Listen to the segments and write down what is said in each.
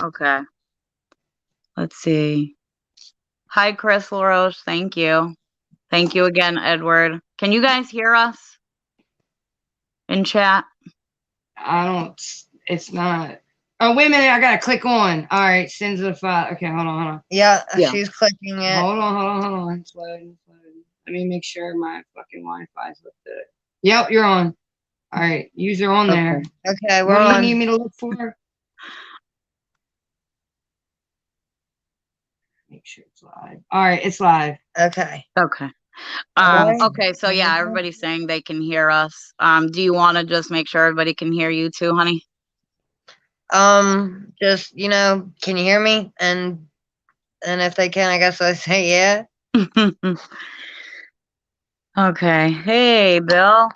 Okay. Let's see. Hi, Chris LaRoche. Thank you. Thank you again, Edward. Can you guys hear us in chat? I don't. It's not. Oh, wait a minute. I gotta click on. All right, sins of the file. Okay, hold on. Yeah, Yeah. she's clicking it. Hold on. It's loading. Let me make sure my fucking Wi-Fi is hooked to it. Yep, you're on. All right, user on there. Okay, we're What do you on. need me to look for? Make sure it's live. All right, it's live. Okay. Okay. Okay. Okay, so yeah, everybody's saying they can hear us. Do you want to just make sure everybody can hear you too, honey? Just, can you hear me? And if they can, I guess I say yeah. Okay. Hey, Bill.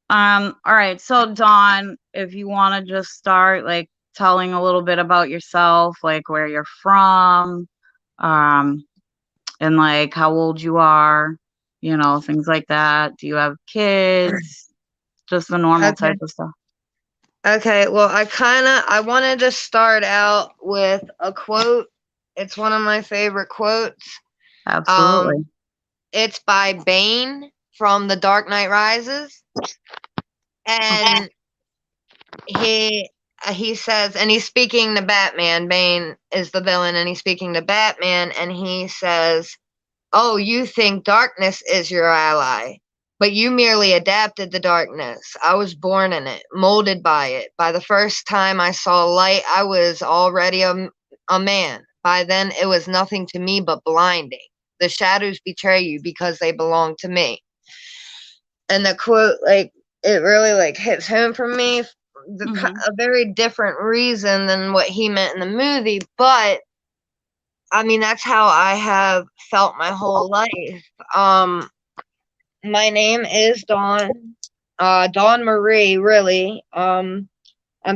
All right. So Dawn, if you want to just start like telling a little bit about yourself, like where you're from, and like how old you are, things like that. Do you have kids? Just the normal Okay. type of stuff. Okay, well, I wanted to start out with a quote. It's one of my favorite quotes. Absolutely. It's by Bane from The Dark Knight Rises. And he says, and he's speaking to Batman. Bane is the villain, and he's speaking to Batman, and he says, "Oh, you think darkness is your ally, but you merely adapted the darkness. I was born in it, molded by it. By the first time I saw light, I was already a man. By then, it was nothing to me but blinding. The shadows betray you because they belong to me." And the quote, it really hits home for me. A very different reason than what he meant in the movie, but I mean, that's how I have felt my whole life. My name is Dawn. Dawn Marie, really. I'm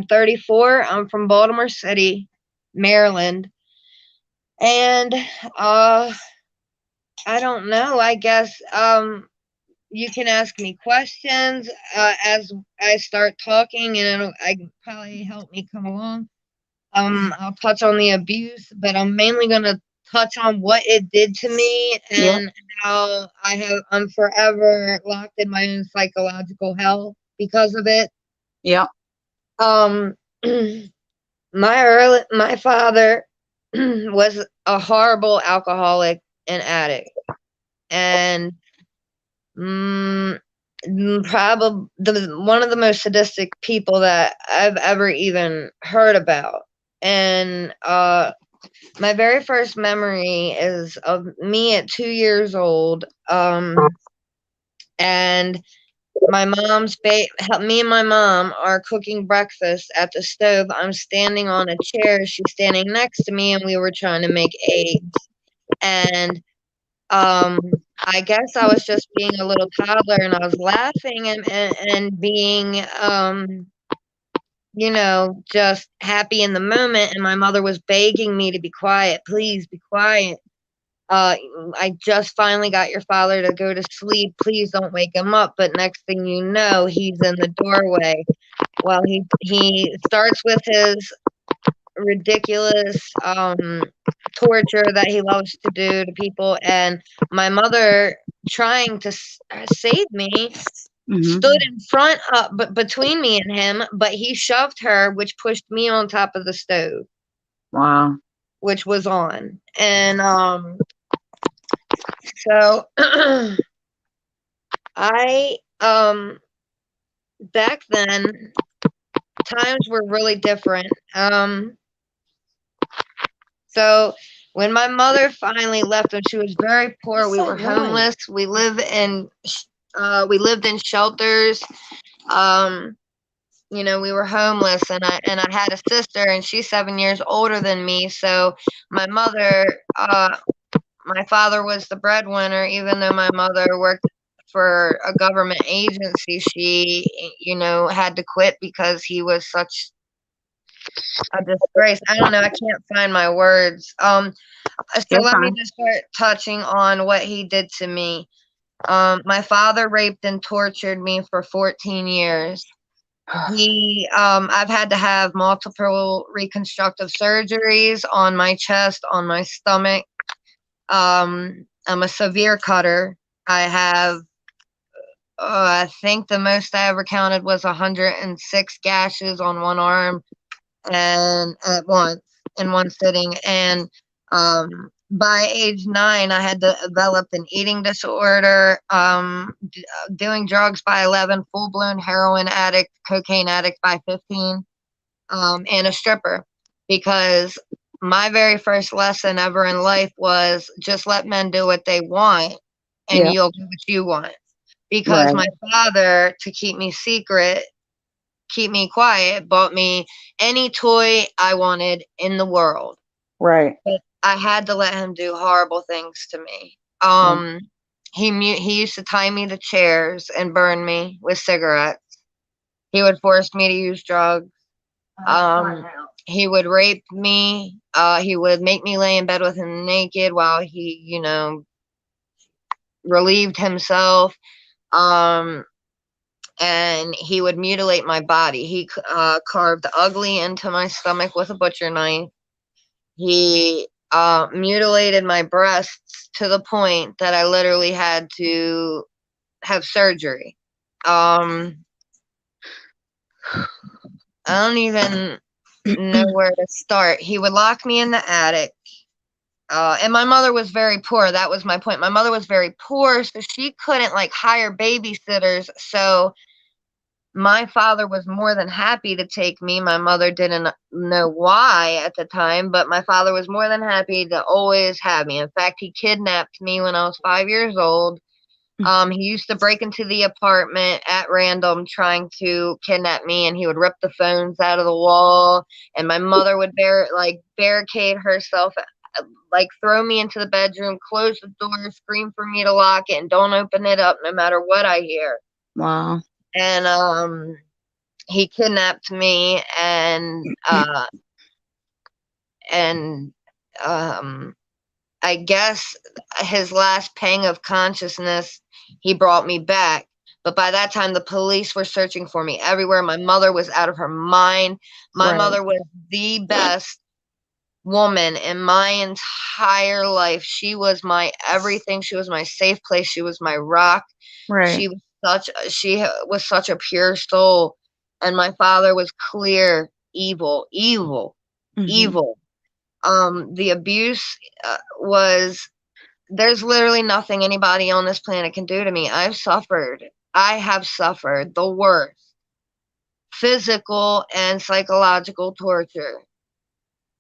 34. I'm from Baltimore City, Maryland. And I don't know. I guess you can ask me questions as I start talking, and I probably help me come along. I'll touch on the abuse, but I'm mainly gonna touch on what it did to me and how I'm forever locked in my own psychological hell because of it. Yeah. My father was a horrible alcoholic and addict, and probably one of the most sadistic people that I've ever even heard about. And my very first memory is of me at 2 years old, and me and my mom are cooking breakfast at the stove. I'm standing on a chair. She's standing next to me, and we were trying to make eggs. And I guess I was just being a little toddler, and I was laughing and being, just happy in the moment. And my mother was begging me to be quiet. Please be quiet. I just finally got your father to go to sleep. Please don't wake him up. But next thing you know, he's in the doorway. Well, he starts with his ridiculous torture that he loves to do to people, and my mother, trying to save me, stood in front but between me and him, but he shoved her, which pushed me on top of the stove. Wow. Which was on. And so I back then, times were really different. So when my mother finally left, when she was very poor, we were homeless. We lived in shelters. We were homeless, and I had a sister, and she's 7 years older than me. So my father was the breadwinner, even though my mother worked for a government agency. She, had to quit because he was such a disgrace. I don't know. I can't find my words. So let me just start touching on what he did to me. My father raped and tortured me for 14 years. I've had to have multiple reconstructive surgeries on my chest, on my stomach. I'm a severe cutter. I have, I think the most I ever counted was 106 gashes on one arm and at once in one sitting. And by age 9, I had developed an eating disorder, doing drugs by 11, full blown heroin addict, cocaine addict by 15, and a stripper. Because my very first lesson ever in life was just let men do what they want and Yeah. you'll do what you want. Because Right. my father, to keep me secret, keep me quiet, bought me any toy I wanted in the world. Right. But I had to let him do horrible things to me. Yeah. He used to tie me to chairs and burn me with cigarettes. He would force me to use drugs. He would rape me. He would make me lay in bed with him naked while he, relieved himself. Um, and he would mutilate my body. He carved ugly into my stomach with a butcher knife. He mutilated my breasts to the point that I literally had to have surgery. I don't even know where to start. He would lock me in the attic. And my mother was very poor. That was my point. My mother was very poor, so she couldn't like hire babysitters. So my father was more than happy to take me. My mother didn't know why at the time, but my father was more than happy to always have me. In fact, he kidnapped me when I was 5 years old. He used to break into the apartment at random trying to kidnap me, and he would rip the phones out of the wall, and my mother would barricade herself, like throw me into the bedroom, close the door, scream for me to lock it, and don't open it up no matter what I hear. Wow. And he kidnapped me and I guess his last pang of consciousness, he brought me back. But by that time, the police were searching for me everywhere. My mother was out of her mind. My Right. mother was the best woman in my entire life. She was my everything. She was my safe place. She was my rock. Right. She was such a pure soul, and my father was clear evil, evil, Mhm. evil. The abuse was there's literally nothing anybody on this planet can do to me. I have suffered the worst physical and psychological torture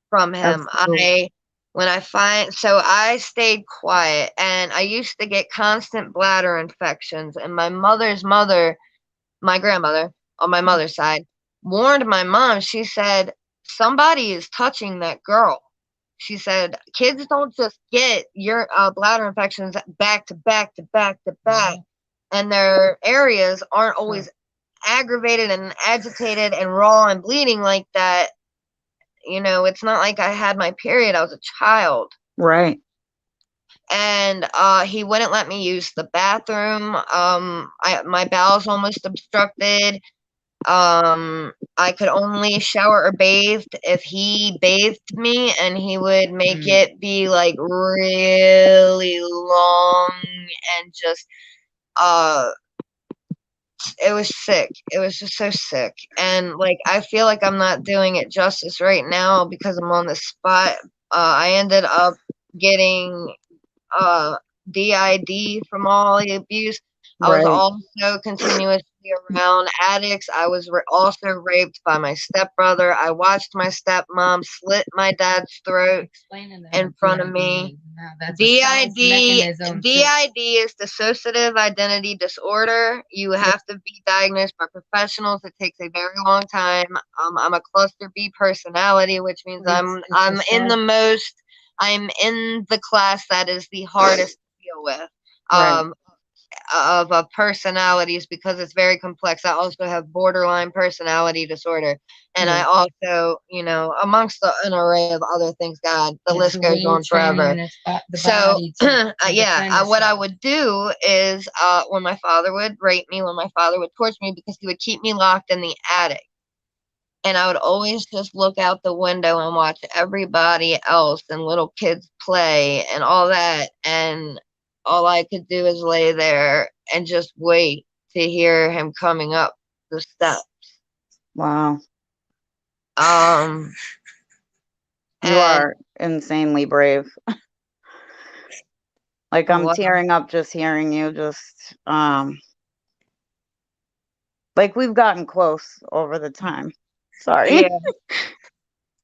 from him. Absolutely. I stayed quiet, and I used to get constant bladder infections, and my mother's mother, my grandmother on my mother's side, warned my mom. She said, somebody is touching that girl. She said, kids don't just get your bladder infections back to back to back to back, and their areas aren't always aggravated and agitated and raw and bleeding like that. It's not like I had my period. I was a child. Right. And he wouldn't let me use the bathroom. My bowels almost obstructed. I could only shower or bathe if he bathed me, and he would make it be like really long and just uh it was sick. It was just so sick. And like I feel like I'm not doing it justice right now because I'm on the spot. I ended up getting uh, DID from all the abuse. I was Right. also continuously around addicts. I was also raped by my stepbrother. I watched my stepmom slit my dad's throat in front of me. DID is dissociative identity disorder. You have to be diagnosed by professionals. It takes a very long time. I'm a cluster B personality, which means I'm in the class that is the hardest to deal with. Right. of personalities because it's very complex. I also have borderline personality disorder, and I also, amongst an array of other things. God, the list goes on forever. So, what I would do is, when my father would rape me, when my father would torture me, because he would keep me locked in the attic. And I would always just look out the window and watch everybody else and little kids play and all that. And all I could do is lay there and just wait to hear him coming up the steps. Wow. Um, You are insanely brave. Like, I'm tearing up just hearing you. Just, like, we've gotten close over the time. Sorry. Yeah.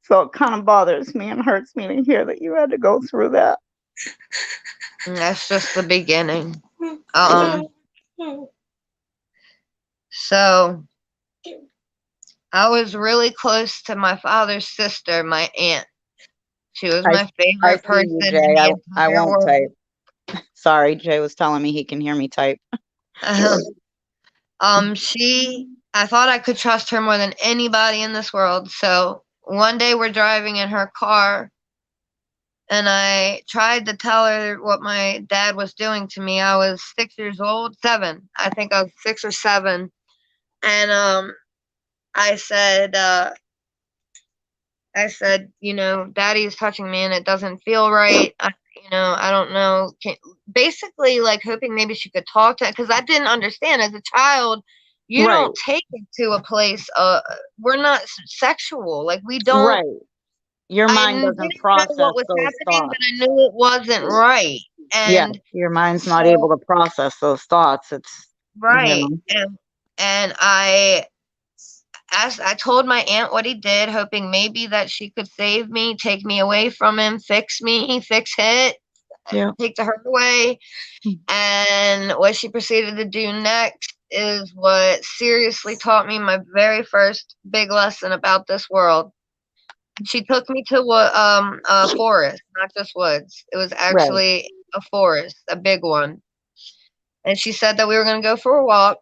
So it kind of bothers me and hurts me to hear that you had to go through that. That's just the beginning. So I was really close to my father's sister, my aunt. She was my I favorite see person you, in Jay. the I entire won't world. type. Sorry, Jay was telling me he can hear me type. I thought I could trust her more than anybody in this world. So one day we're driving in her car, and I tried to tell her what my dad was doing to me. I was 6 years old, 7. I think I was 6 or 7. And I said, Daddy's touching me and it doesn't feel right. I don't know. Basically, like hoping maybe she could talk to, because I didn't understand as a child. You Right. don't take it to a place. We're not sexual. Like we don't. Right. Your mind Didn't doesn't know process what was those happening, thoughts. but I knew it wasn't right. Yeah, And your mind's not so, able to process those thoughts. It's right. And I told my aunt what he did, hoping maybe that she could save me, take me away from him, fix me, fix it, yeah. take the hurt away. And what she proceeded to do next is what seriously taught me my very first big lesson about this world. She took me to a forest, not just woods. It was Right. actually a forest, a big one. And she said that we were going to go for a walk.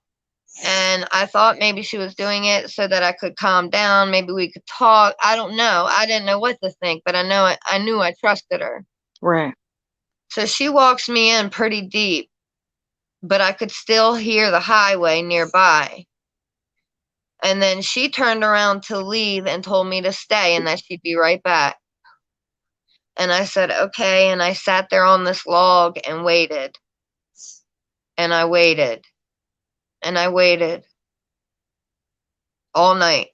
And I thought maybe she was doing it so that I could calm down. Maybe we could talk. I don't know. I didn't know what to think, but I knew I trusted her. Right. So she walks me in pretty deep, but I could still hear the highway nearby. And then she turned around to leave and told me to stay and that she'd be right back. And I said, okay. And I sat there on this log and waited. And I waited. And I waited all night.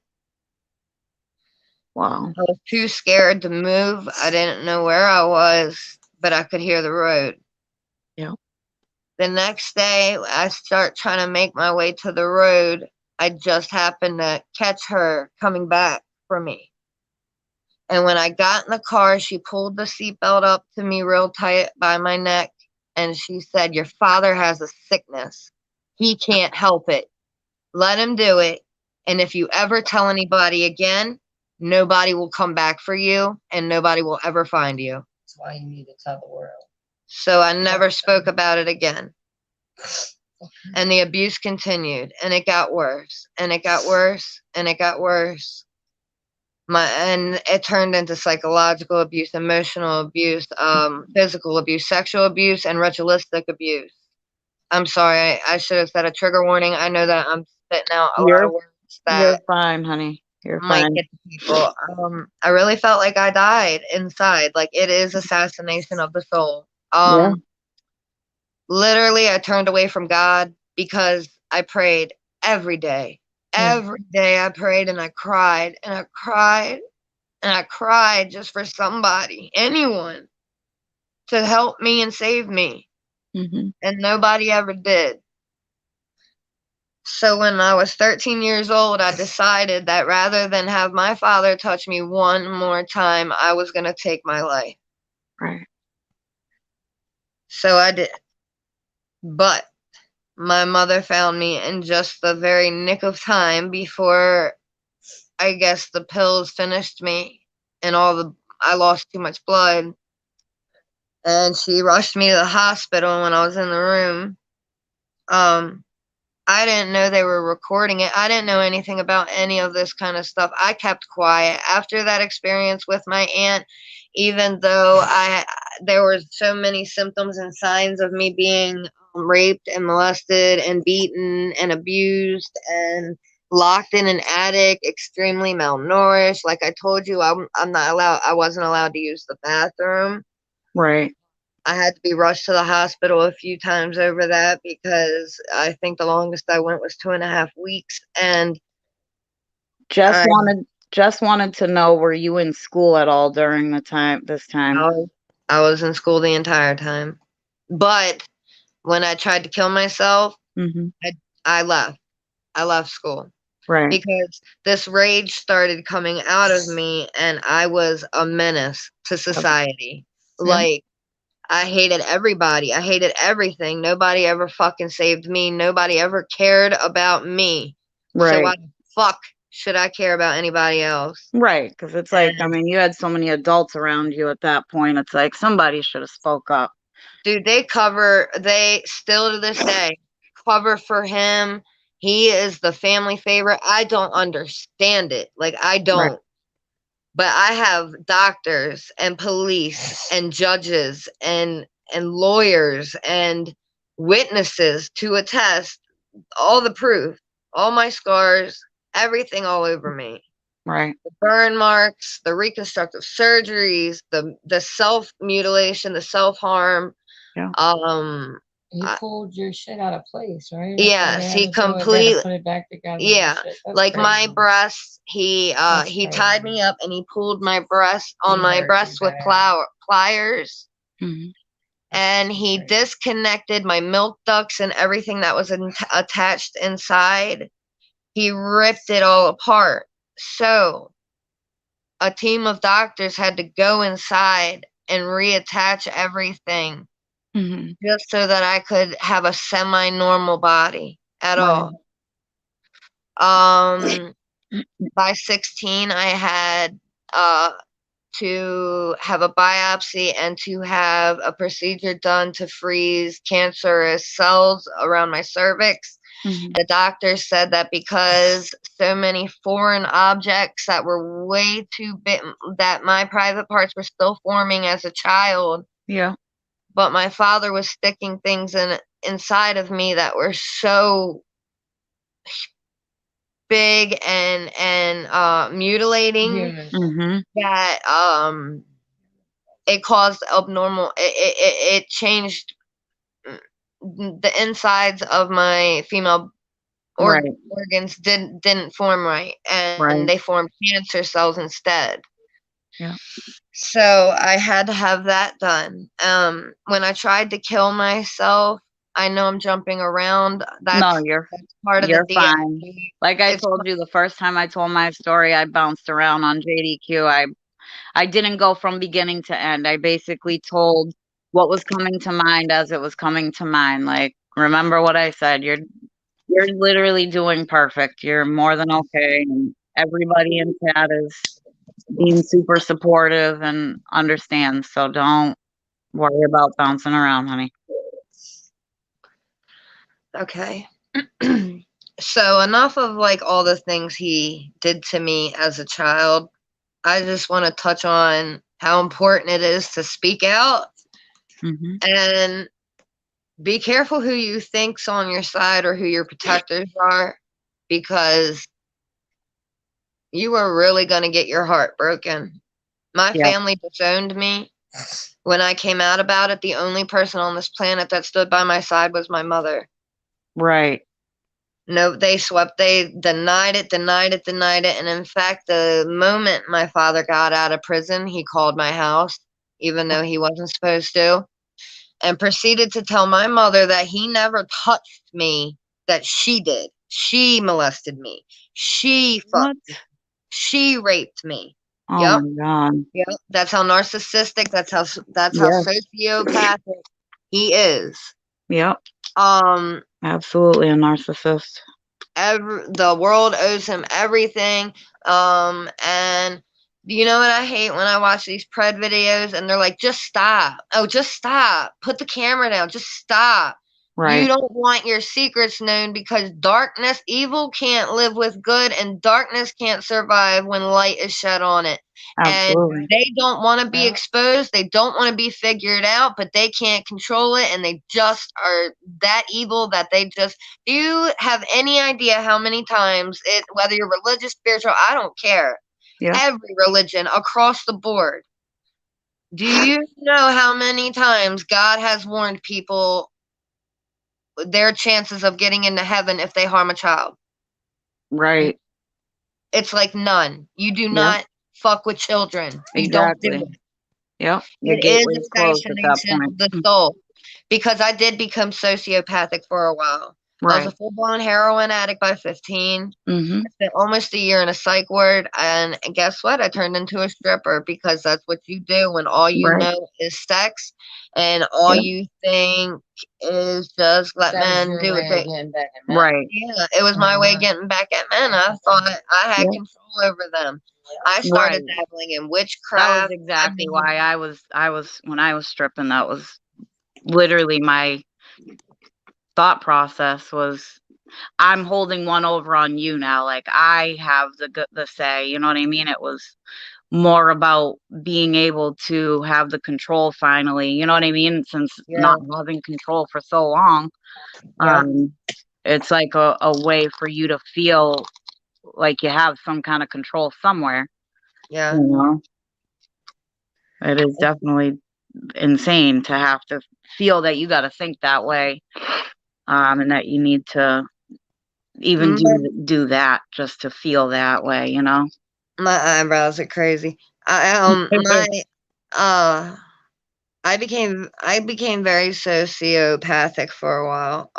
Wow. I was too scared to move. I didn't know where I was, but I could hear the road. Yeah. The next day, I start trying to make my way to the road. I just happened to catch her coming back for me. And when I got in the car, she pulled the seatbelt up to me real tight by my neck. And she said, your father has a sickness. He can't help it. Let him do it. And if you ever tell anybody again, nobody will come back for you and nobody will ever find you. That's why you need to tell the world. So I never spoke about it again. And the abuse continued, and it got worse, and it got worse, and it got worse. And it turned into psychological abuse, emotional abuse, physical abuse, sexual abuse, and ritualistic abuse. I'm sorry, I should have said a trigger warning. I know that I'm spitting out a lot of words You're that fine, honey. You're might fine. get to people. I really felt like I died inside. Like it is assassination of the soul. Yeah. Literally, I turned away from God because I prayed every day. Every day I prayed and I cried and I cried and I cried just for somebody, anyone, to help me and save me. Mm-hmm. And nobody ever did. So when I was 13 years old, I decided that rather than have my father touch me one more time, I was going to take my life. Right. So I did. But my mother found me in just the very nick of time before, I guess, the pills finished me and I lost too much blood. And she rushed me to the hospital when I was in the room. I didn't know they were recording it. I didn't know anything about any of this kind of stuff. I kept quiet after that experience with my aunt, even though there were so many symptoms and signs of me being raped and molested and beaten and abused and locked in an attic, extremely malnourished. Like I told you, I'm not allowed. I wasn't allowed to use the bathroom. Right. I had to be rushed to the hospital a few times over that because I think the longest I went was 2.5 weeks. And Just I, wanted to know, were you in school at all during this time? I was in school the entire time. But when I tried to kill myself, Mm-hmm. I left. I left school Right. because this rage started coming out of me and I was a menace to society. Yeah. Like, I hated everybody. I hated everything. Nobody ever fucking saved me. Nobody ever cared about me. So Right. why the fuck should I care about anybody else? Right. Because it's like, I And mean, you had so many adults around you at that point. It's like somebody should have spoke up. dude, they still to this day cover for him. He is the family favorite. I don't understand it. Like, I Right. don't. But I have doctors and police and judges and lawyers and witnesses to attest all the proof, all my scars, everything all over me. Right. The burn marks, the reconstructive surgeries, the self mutilation, the self harm. Yeah. He pulled your shit out of place, right? Yes, he They had to completely. put it back together. Yeah, like my breasts, he That's tied crazy. me up and he pulled my breast on He my hurt breasts you with bad. pliers, Mm-hmm. and he disconnected my milk ducts and everything that was attached inside. He ripped it all apart. So a team of doctors had to go inside and reattach everything Mm-hmm. just so that I could have a semi-normal body at Right. all. By 16, I had to have a biopsy and to have a procedure done to freeze cancerous cells around my cervix. Mm-hmm. The doctor said that because so many foreign objects that were way too big, that my private parts were still forming as a child, Yeah. but my father was sticking things inside of me that were so big and mutilating Mm-hmm. that it caused abnormal. It changed the insides of my female Right. organs didn't form right, and Right. they formed cancer cells instead. Yeah. So I had to have that done. When I tried to kill myself, I know I'm jumping around. No, That's part of the you're fine. DSP. Like I It's told you the first time I told my story, I bounced around on JDQ. I didn't go from beginning to end. I basically told what was coming to mind as it was coming to mind. Like, remember what I said. You're literally doing perfect. You're more than okay. And everybody in chat is being super supportive and understands. So don't worry about bouncing around, honey. okay. So enough of like all the things he did to me as a child. I just want to touch on how important it is to speak out Mm-hmm. and be careful who you think's on your side or who your protectors are, because you are really going to get your heart broken. My Yeah. family disowned me. When I came out about it, the only person on this planet that stood by my side was my mother. Right. No, they denied it. And in fact, the moment my father got out of prison, he called my house, even though he wasn't supposed to, and proceeded to tell my mother that he never touched me, that she did. She molested me. She What? fucked me. She raped me. Oh Yep. my God. Yep. That's how narcissistic, that's how Yes. sociopathic he is. Yep. Um Absolutely a narcissist. the world owes him everything. And you know what I hate when I watch these pred videos and they're like, just stop. Oh, just stop. Put the camera down. Just stop. Right. You don't want your secrets known because evil can't live with good, and darkness can't survive when light is shed on it. And Absolutely. they don't want to be exposed. They don't want to be figured out, but they can't control it. And they just are that evil that they just. Do you have any idea how many times whether you're religious, spiritual, I don't care. Yeah. Every religion across the board. Do you know how many times God has warned people their chances of getting into heaven if they harm a child? Right. It's like none. You do not fuck with children. You don't do Exactly. it. Yep. Your It is gateway's closed at that assassination point. of the soul. Because I did become sociopathic for a while. I was a Right. full-blown heroin addict by 15. Mm-hmm. I spent almost a year in a psych ward, and guess what? I turned into a stripper because that's what you do when all you Right. know is sex, and all Yep. you think is just let That was men your do way what of they. getting back at men. Right. Yeah, it was my way of getting back at men. I thought I had Yep. control over them. I Right. started dabbling in That was witchcraft. exactly why I was when I was stripping, that was literally my thought process was, I'm holding one over on you now. Like, I have the say, you know what I mean? It was more about being able to have the control finally, you know what I mean? Since not having control for so long, it's like a way for you to feel like you have some kind of control somewhere. Yeah. You know, it is definitely insane to have to feel that you got to think that way, and that you need to even do that just to feel that way, you know. My eyebrows are crazy. I became very sociopathic for a while.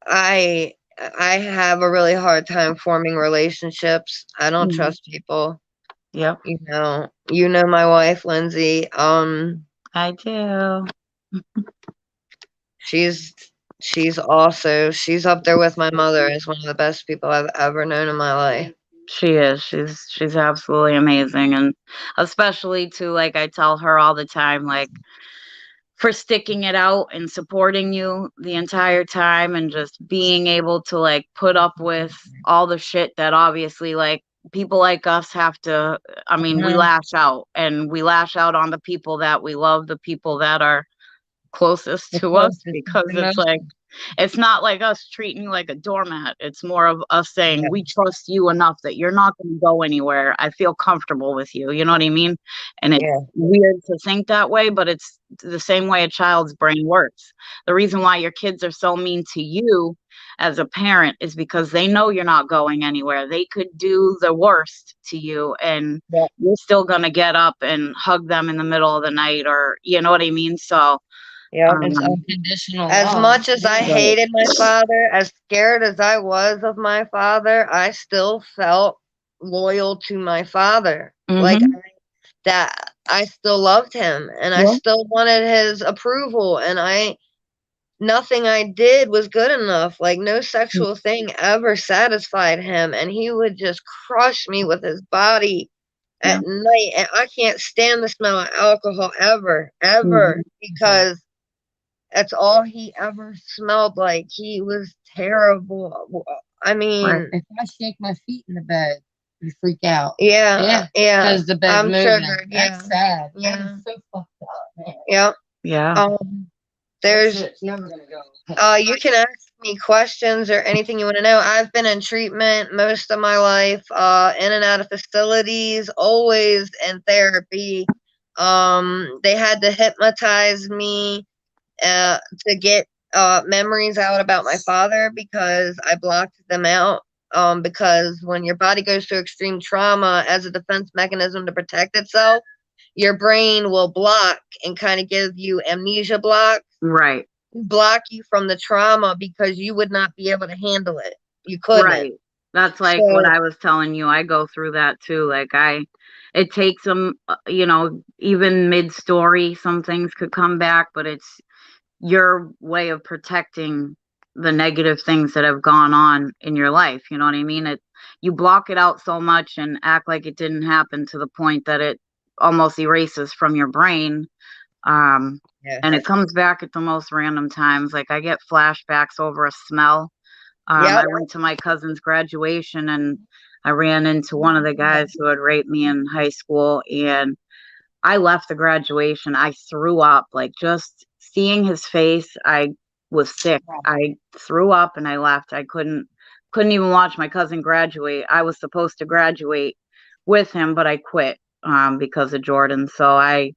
I have a really hard time forming relationships. I don't trust people. Yep. You know my wife, Lindsay. I do. She's she's up there with my mother as one of the best people I've ever known in my life. She is. She's absolutely amazing, and especially to, like, I tell her all the time, like, for sticking it out and supporting you the entire time and just being able to, like, put up with all the shit that obviously, like, people like us have to. I mean, we lash out, and we lash out on the people that we love, the people that are closest to us, because it's like, it's not like us treating you like a doormat. It's more of us saying, we trust you enough that you're not going to go anywhere. I feel comfortable with you. You know what I mean? And it's weird to think that way, but it's the same way a child's brain works. The reason why your kids are so mean to you as a parent is because they know you're not going anywhere. They could do the worst to you, and you're still going to get up and hug them in the middle of the night, or, you know what I mean? So, It's unconditional as love. much as I hated my father, as scared as I was of my father, I still felt loyal to my father. Like, I still loved him, and I still wanted his approval, and nothing I did was good enough. Like, no sexual thing ever satisfied him, and he would just crush me with his body at night, and I can't stand the smell of alcohol ever, because that's all he ever smelled like. He was terrible. I mean, if I shake my feet in the bed, you freak out. Yeah. Because the bed's moving. Triggered. That's sad. Yeah. That is so fucked up, man. Yep. Yeah. It's never gonna go. You can ask me questions or anything you want to know. I've been in treatment most of my life, in and out of facilities, always in therapy. They had to hypnotize me to get memories out about my father because I blocked them out. Because when your body goes through extreme trauma as a defense mechanism to protect itself, your brain will block and kind of give you amnesia blocks. Right. Block you from the trauma because you would not be able to handle it. You couldn't. Right. That's like what I was telling you. I go through that too. Like, it takes them, even mid-story, some things could come back, but it's your way of protecting the negative things that have gone on in your life. You know what I mean? You block it out so much and act like it didn't happen to the point that it almost erases from your brain Yeah. And it comes back at the most random times. Like I get flashbacks over a smell. Yep. I went to my cousin's graduation and I ran into one of the guys who had raped me in high school, and I left the graduation. I threw up. Like just seeing his face, I was sick. I threw up and I left. I couldn't even watch my cousin graduate. I was supposed to graduate with him, but I quit because of Jordan. So I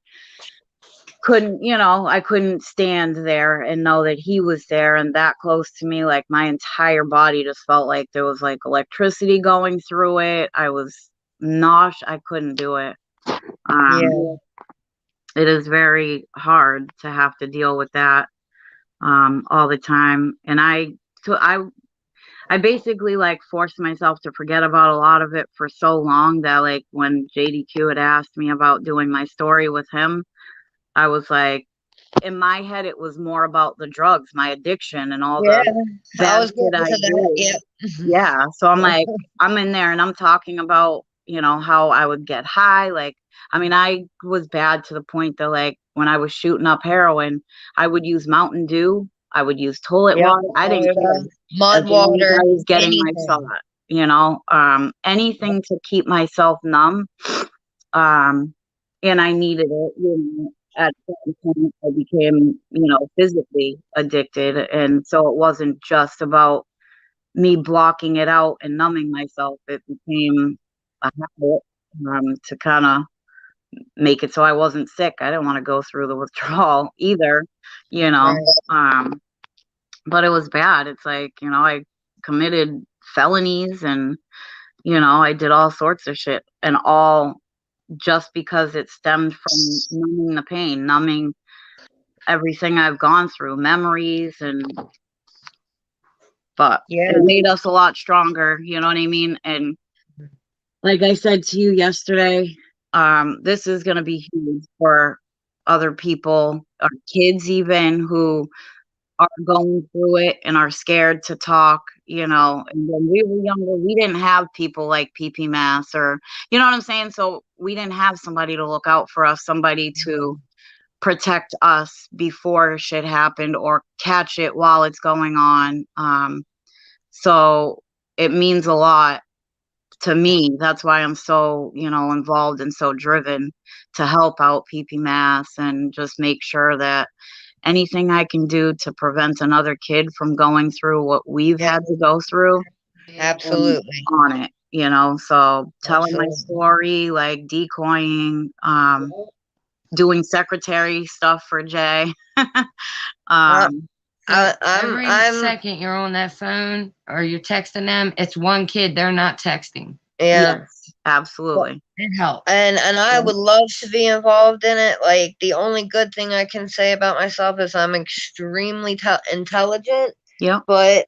couldn't stand there and know that he was there and that close to me. Like my entire body just felt like there was like electricity going through it. I was nauseous. I couldn't do it. Yeah. It is very hard to have to deal with that all the time. And I basically like forced myself to forget about a lot of it for so long that like when JDQ had asked me about doing my story with him, I was like, in my head, it was more about the drugs, my addiction, and all Yeah. the I bad was shit getting I to that. do. Yep. Yeah. So I'm like, I'm in there and I'm talking about, how I would get high. Like, I mean, I was bad to the point that, like, when I was shooting up heroin, I would use Mountain Dew, I would use toilet Yep. water. I didn't care Mud as long as water, I was getting my anything. shot, anything to keep myself numb. Um, and I needed it, at a certain point I became, physically addicted. And so it wasn't just about me blocking it out and numbing myself. It became a habit to kind of make it so I wasn't sick. I didn't want to go through the withdrawal either, you know. Right. But it was bad. It's like, I committed felonies and, I did all sorts of shit, and all just because it stemmed from numbing the pain, numbing everything I've gone through, memories, but Yeah. it made us a lot stronger, you know what I mean? And like I said to you yesterday, this is going to be huge for other people, our kids even, who are going through it and are scared to talk, and when we were younger, we didn't have people like PP Mass, or, you know what I'm saying? So we didn't have somebody to look out for us, somebody to protect us before shit happened or catch it while it's going on. So it means a lot to me. That's why I'm so, involved and so driven to help out PP Mass and just make sure that anything I can do to prevent another kid from going through what we've Yeah. had to go through, Absolutely. on it, so telling my Absolutely. story, like decoying, doing secretary stuff for Jay. um Every second you're on that phone or you're texting them, it's one kid they're not texting. Yeah. yes, absolutely. It helps. And I would love to be involved in it. Like the only good thing I can say about myself is I'm extremely intelligent. Yep. But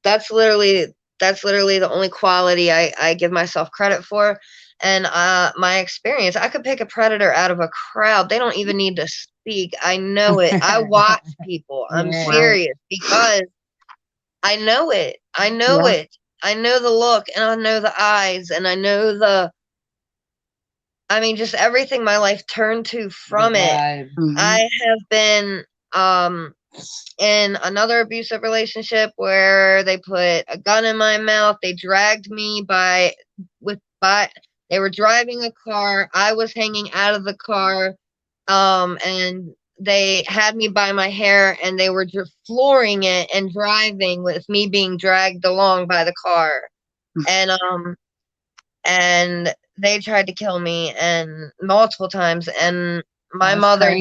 that's literally the only quality I give myself credit for. And my experience, I could pick a predator out of a crowd. They don't even need to speak. I know it. I watch people. I'm Yeah. serious because I know it. I know Yeah. it. I know the look and I know the eyes and I know just everything my life turned to from it. Mhm. I have been in another abusive relationship where they put a gun in my mouth. They dragged me they were driving a car. I was hanging out of the car. And they had me by my hair and they were flooring it and driving with me being dragged along by the car. And they tried to kill me and multiple times, and my mother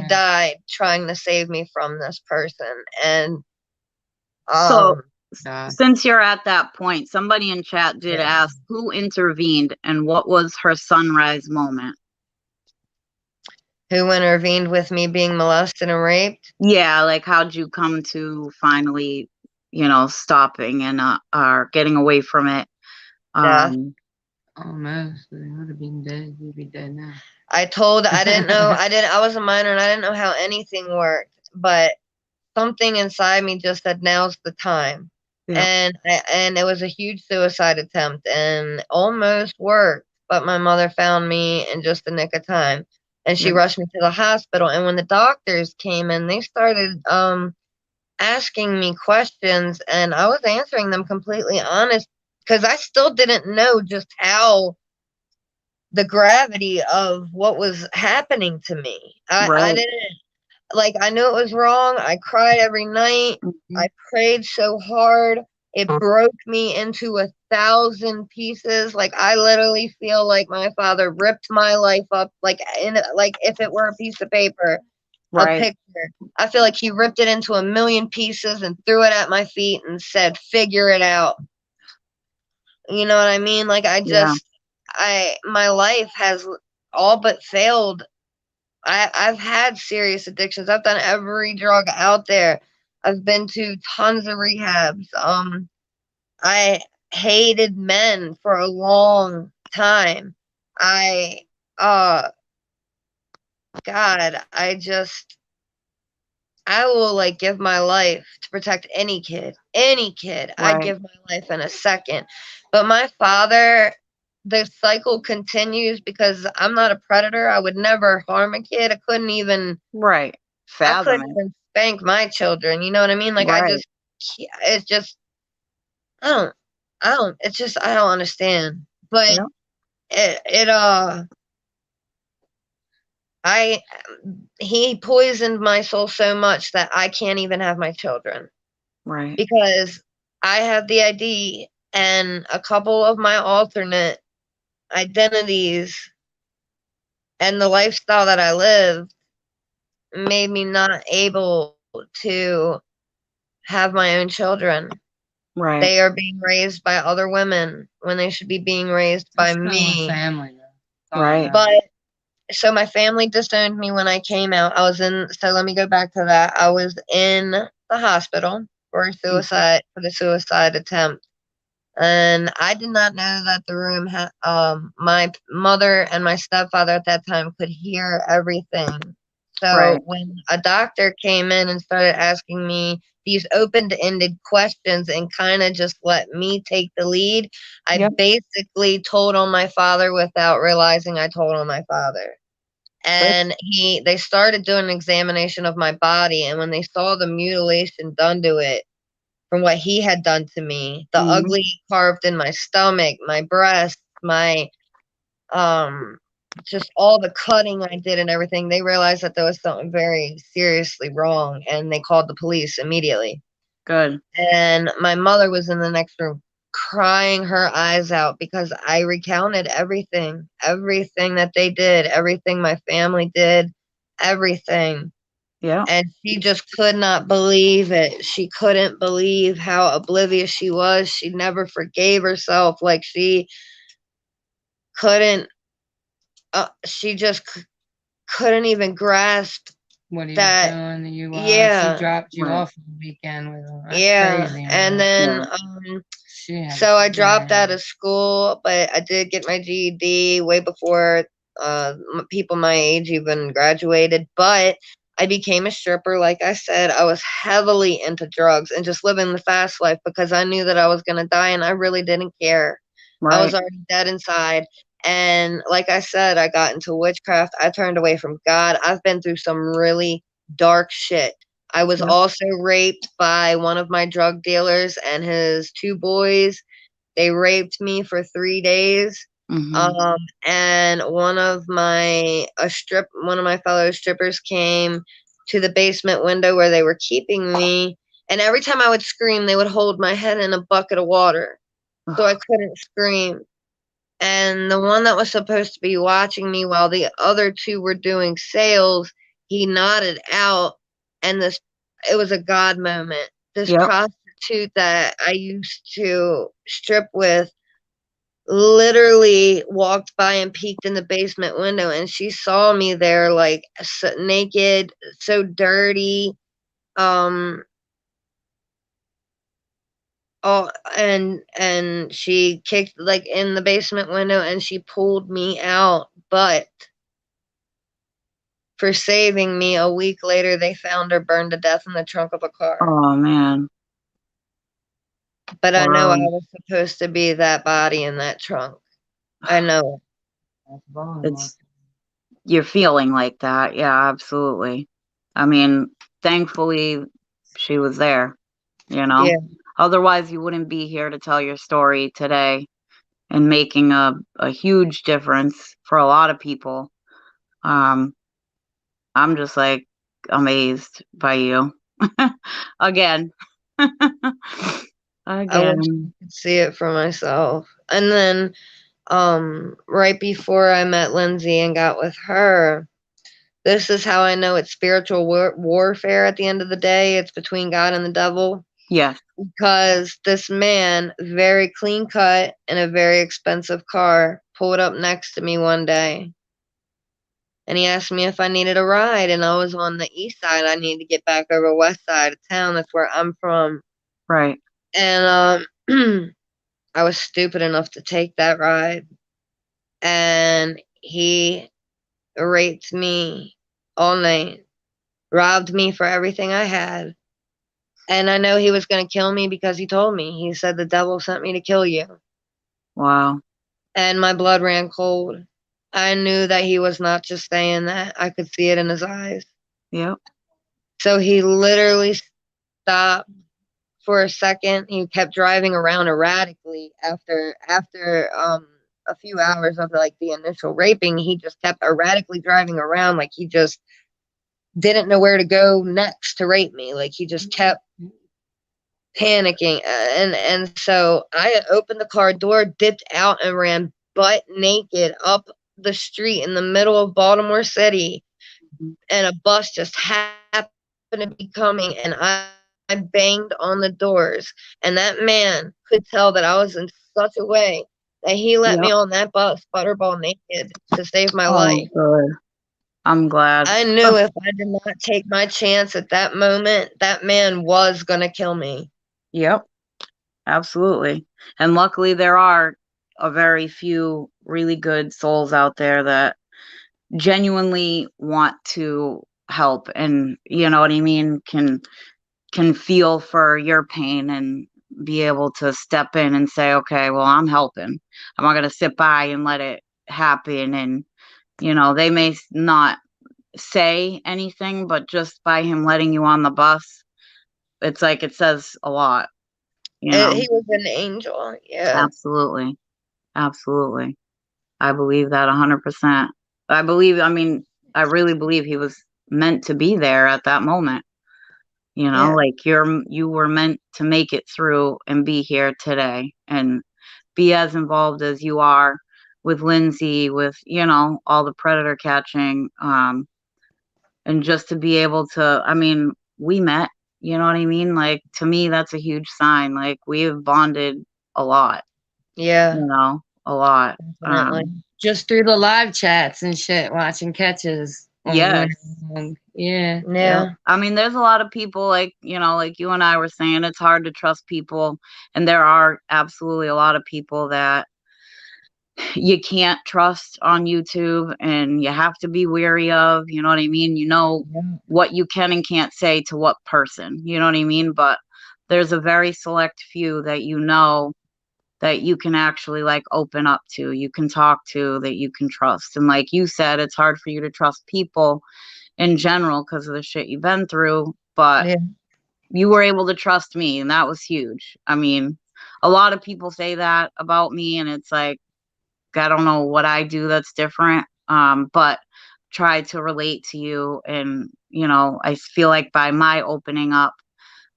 died trying to save me from this person. And So since you're at that point, somebody in chat did ask who intervened and what was her sunrise moment. Who intervened with me being molested and raped? Yeah, like how'd you come to finally, stopping and or getting away from it? Almost. They would have been dead. You'd be dead now. I didn't know. I was a minor and I didn't know how anything worked, but something inside me just said, now's the time. Yeah. And it was a huge suicide attempt and almost worked, but my mother found me in just the nick of time. and she Yep. rushed me to the hospital. And when the doctors came in, they started asking me questions, and I was answering them completely honest because I still didn't know just how the gravity of what was happening to me. I Right. didn't, like, I knew it was wrong. I cried every night. Mhm. I prayed so hard. It broke me into 1,000 pieces. Like, I literally feel like my father ripped my life up, like if it were a piece of paper, a Right. picture. I feel like he ripped it into 1,000,000 pieces and threw it at my feet and said, "Figure it out." You know what I mean? Like, Yeah. my life has all but failed. I've had serious addictions. I've done every drug out there. I've been to tons of rehabs. I hated men for a long time. I, God, I will like give my life to protect any kid. Any kid. I'd Right. give my life in a second. But my father, the cycle continues because I'm not a predator. I would never harm a kid. Right. I Fathom couldn't it. even spank my children. You know what I mean? Like Right. it's just I don't it's just I don't understand. But Yep. it I he poisoned my soul so much that I can't even have my children Right. because I have the ID and a couple of my alternate identities and the lifestyle that I live made me not able to have my own children. Right. They are being raised by other women when they should be being raised by Just go with me. family, though. Right. But so my family disowned me when I came out. So let me go back to that. I was in the hospital for the suicide attempt. And I did not know that the room had, my mother and my stepfather at that time could hear everything. So Right. when a doctor came in and started asking me these open-ended questions and kind of just let me take the lead, I Yep. basically told on my father without realizing I told on my father. Good. And they started doing an examination of my body, and when they saw the mutilation done to it, from what he had done to me, the Mhm. ugly carved in my stomach, my breast, my just all the cutting I did and everything, they realized that there was something very seriously wrong, and they called the police immediately. Good. And my mother was in the next room crying her eyes out because I recounted everything, everything that they did, everything my family did, everything. Yeah. And she just could not believe it. She couldn't believe how oblivious she was. She never forgave herself. Like she couldn't, she just couldn't even grasp What he was that. doing to you while she Yeah, dropped you Right. off on the weekend with him. That's yeah. crazy, And man. then, Yeah. She had to so I forgive dropped out him. of school, but I did get my GED way before people my age even graduated. But I became a stripper. Like I said, I was heavily into drugs and just living the fast life because I knew that I was going to die and I really didn't care. I was Right. already dead inside. And like I said, I got into witchcraft. I turned away from God. I've been through some really dark shit. I was Yep. also raped by one of my drug dealers and his two boys. They raped me for 3 days. Mhm. Um, and one of my fellow strippers came to the basement window where they were keeping me. And every time I would scream, they would hold my head in a bucket of water. So I Ugh. couldn't scream. And the one that was supposed to be watching me while the other two were doing sales, he nodded out, and it was a God moment. This Yep. prostitute that I used to strip with literally walked by and peeked in the basement window, and she saw me there, like so naked, so dirty. Um, oh, and she kicked like in the basement window, and she pulled me out, but for saving me. A week later, they found her burned to death in the trunk of a car. Oh man. But I know I Wow. was supposed to be that body in that trunk. I know. That's wrong. It's you're feeling like that. Yeah, absolutely. I mean, thankfully she was there, you know. Yeah. Otherwise you wouldn't be here to tell your story today and making a huge difference for a lot of people. Um, I'm just like amazed by you. Again. I wish I Again. could see it for myself. And then right before I met Lindsay and got with her, this is how I know it's spiritual warfare at the end of the day. It's between God and the devil. Yes. Because this man, very clean cut in a very expensive car, pulled up next to me one day. And he asked me if I needed a ride. And I was on the east side. I needed to get back over west side of town. That's where I'm from. Right. And I was stupid enough to take that ride. And he raped me all night, robbed me for everything I had. And I know he was going to kill me because he told me. He said, the devil sent me to kill you. Wow. And my blood ran cold. I knew that he was not just saying that. I could see it in his eyes. Yep. So he literally stopped for a second. He kept driving around erratically after a few hours of like the initial raping. He just kept erratically driving around like he just didn't know where to go next to rape me. Like he just kept panicking. And so I opened the car door, dipped out, and ran butt naked up the street in the middle of Baltimore City. And a bus just happened to be coming, and I banged on the doors. And that man could tell that I was in such a way that he let me Yep. on that bus, butterball naked, to save my Oh, life. good. I'm glad. I knew if I did not take my chance at that moment, that man was going to kill me. Yep. Absolutely. And luckily there are a very few really good souls out there that genuinely want to help, and you know what I mean, can feel for your pain and be able to step in and say, okay, well, I'm helping. I'm not going to sit by and let it happen. And you know, they may not say anything, but just by him letting you on the bus, it's like it says a lot, you know. He was an angel. Yeah. Absolutely. Absolutely. I believe that 100%. I mean, I really believe he was meant to be there at that moment. You know, Yeah. like you were meant to make it through and be here today and be as involved as you are with Lindsay, with, you know, all the predator catching, and just to be able to, I mean, we met, you know what I mean? Like to me, that's a huge sign. Like we have bonded a lot, Yeah. you know, a lot. Definitely. Just through the live chats and shit, watching catches. Yes. Yeah. Yeah. I mean, there's a lot of people like, you know, like you and I were saying, it's hard to trust people. And there are absolutely a lot of people that you can't trust on YouTube and you have to be wary of, you know what I mean? You know what you can and can't say to what person, you know what I mean? But there's a very select few that you know that you can actually like open up to, you can talk to, that you can trust. And like you said, it's hard for you to trust people in general because of the shit you've been through, but Yeah. you were able to trust me, and that was huge. I mean, a lot of people say that about me, and it's like, I don't know what I do that's different, but try to relate to you. And, you know, I feel like by my opening up,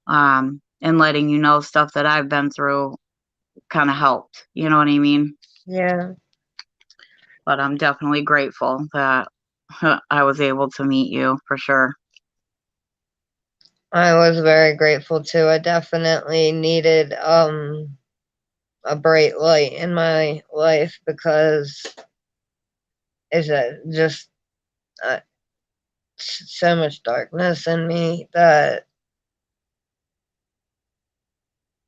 and letting you know stuff that I've been through kind of helped. You know what I mean? Yeah. But I'm definitely grateful that I was able to meet you for sure. I was very grateful too. I definitely needed a bright light in my life because it's just uh, so much darkness in me that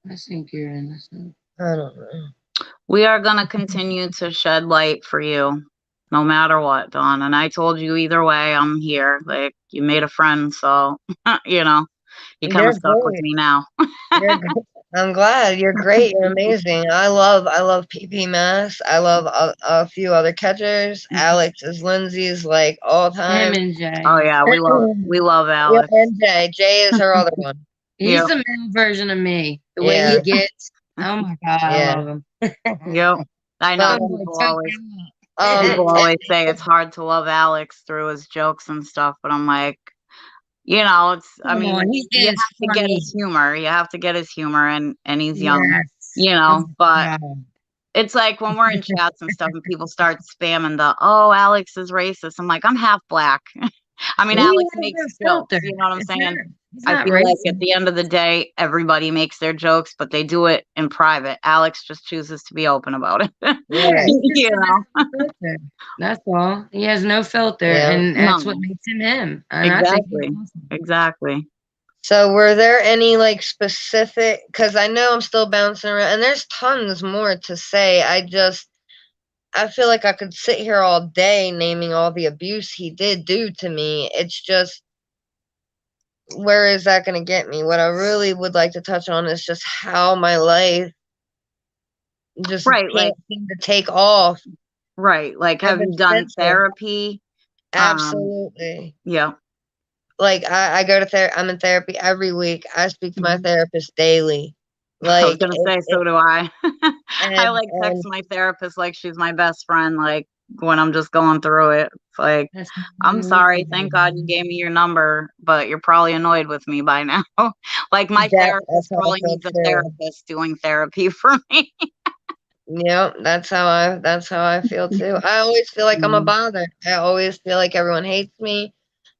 I think you're innocent. I don't know. We are going to continue to shed light for you no matter what, Dawn. And I told you either way, I'm here. Like, you made a friend, so, you know, you kind You're of stuck with great. me now. You're great. I'm glad. You're great. You're amazing. I love PP Mass. I love a few other catchers. Alex is Lindsay's like all Him time. and Jay. Oh yeah, we love Yeah, Alex. and Jay. Jay is her other one. He's Yep, the male version of me. The way Yeah. he gets. Oh my god, I Yeah. love him. yep. I know But Good boy, people it, always say it's hard to love Alex through his jokes and stuff, but I'm like, I Come on, mean, he you is have to get funny. his humor. You have to get his humor, and he's young, Yes. Oh, but God. it's like when we're in chats and stuff and people start spamming oh, Alex is racist. I'm like, I'm half black. I mean, He Alex has makes no jokes, filter. you know what I'm saying? He's I not feel like at racist. the end of the day, everybody makes their jokes, but they do it in private. Alex just chooses to be open about it. Yeah, he just You doesn't know? have a filter. That's all. He has no filter, yeah. and that's what No, makes him him. And I think he's exactly. awesome. Exactly. So were there any like specific? Because I know I'm still bouncing around, and there's tons more to say. I feel like I could sit here all day naming all the abuse he did do to me. It's just, where is that going to get me? What I really would like to touch on is just how my life just Right. Like, can't seem to take off right. Like, have ever you done since then. therapy? Um, Absolutely. yeah. Like I go to therapy. I'm in therapy every week. I speak to my Mhm. therapist daily. I was Like gonna say, so do I. I like text and my therapist like she's my best friend, like when I'm just going through it. It's like, That's I'm sorry, thank God you gave me your number, but you're probably annoyed with me by now. Like my that's therapist how I probably feel needs a too. therapist doing therapy for me. Yep, that's how I feel too. I always feel like I'm a Mm, bother. I always feel like everyone hates me.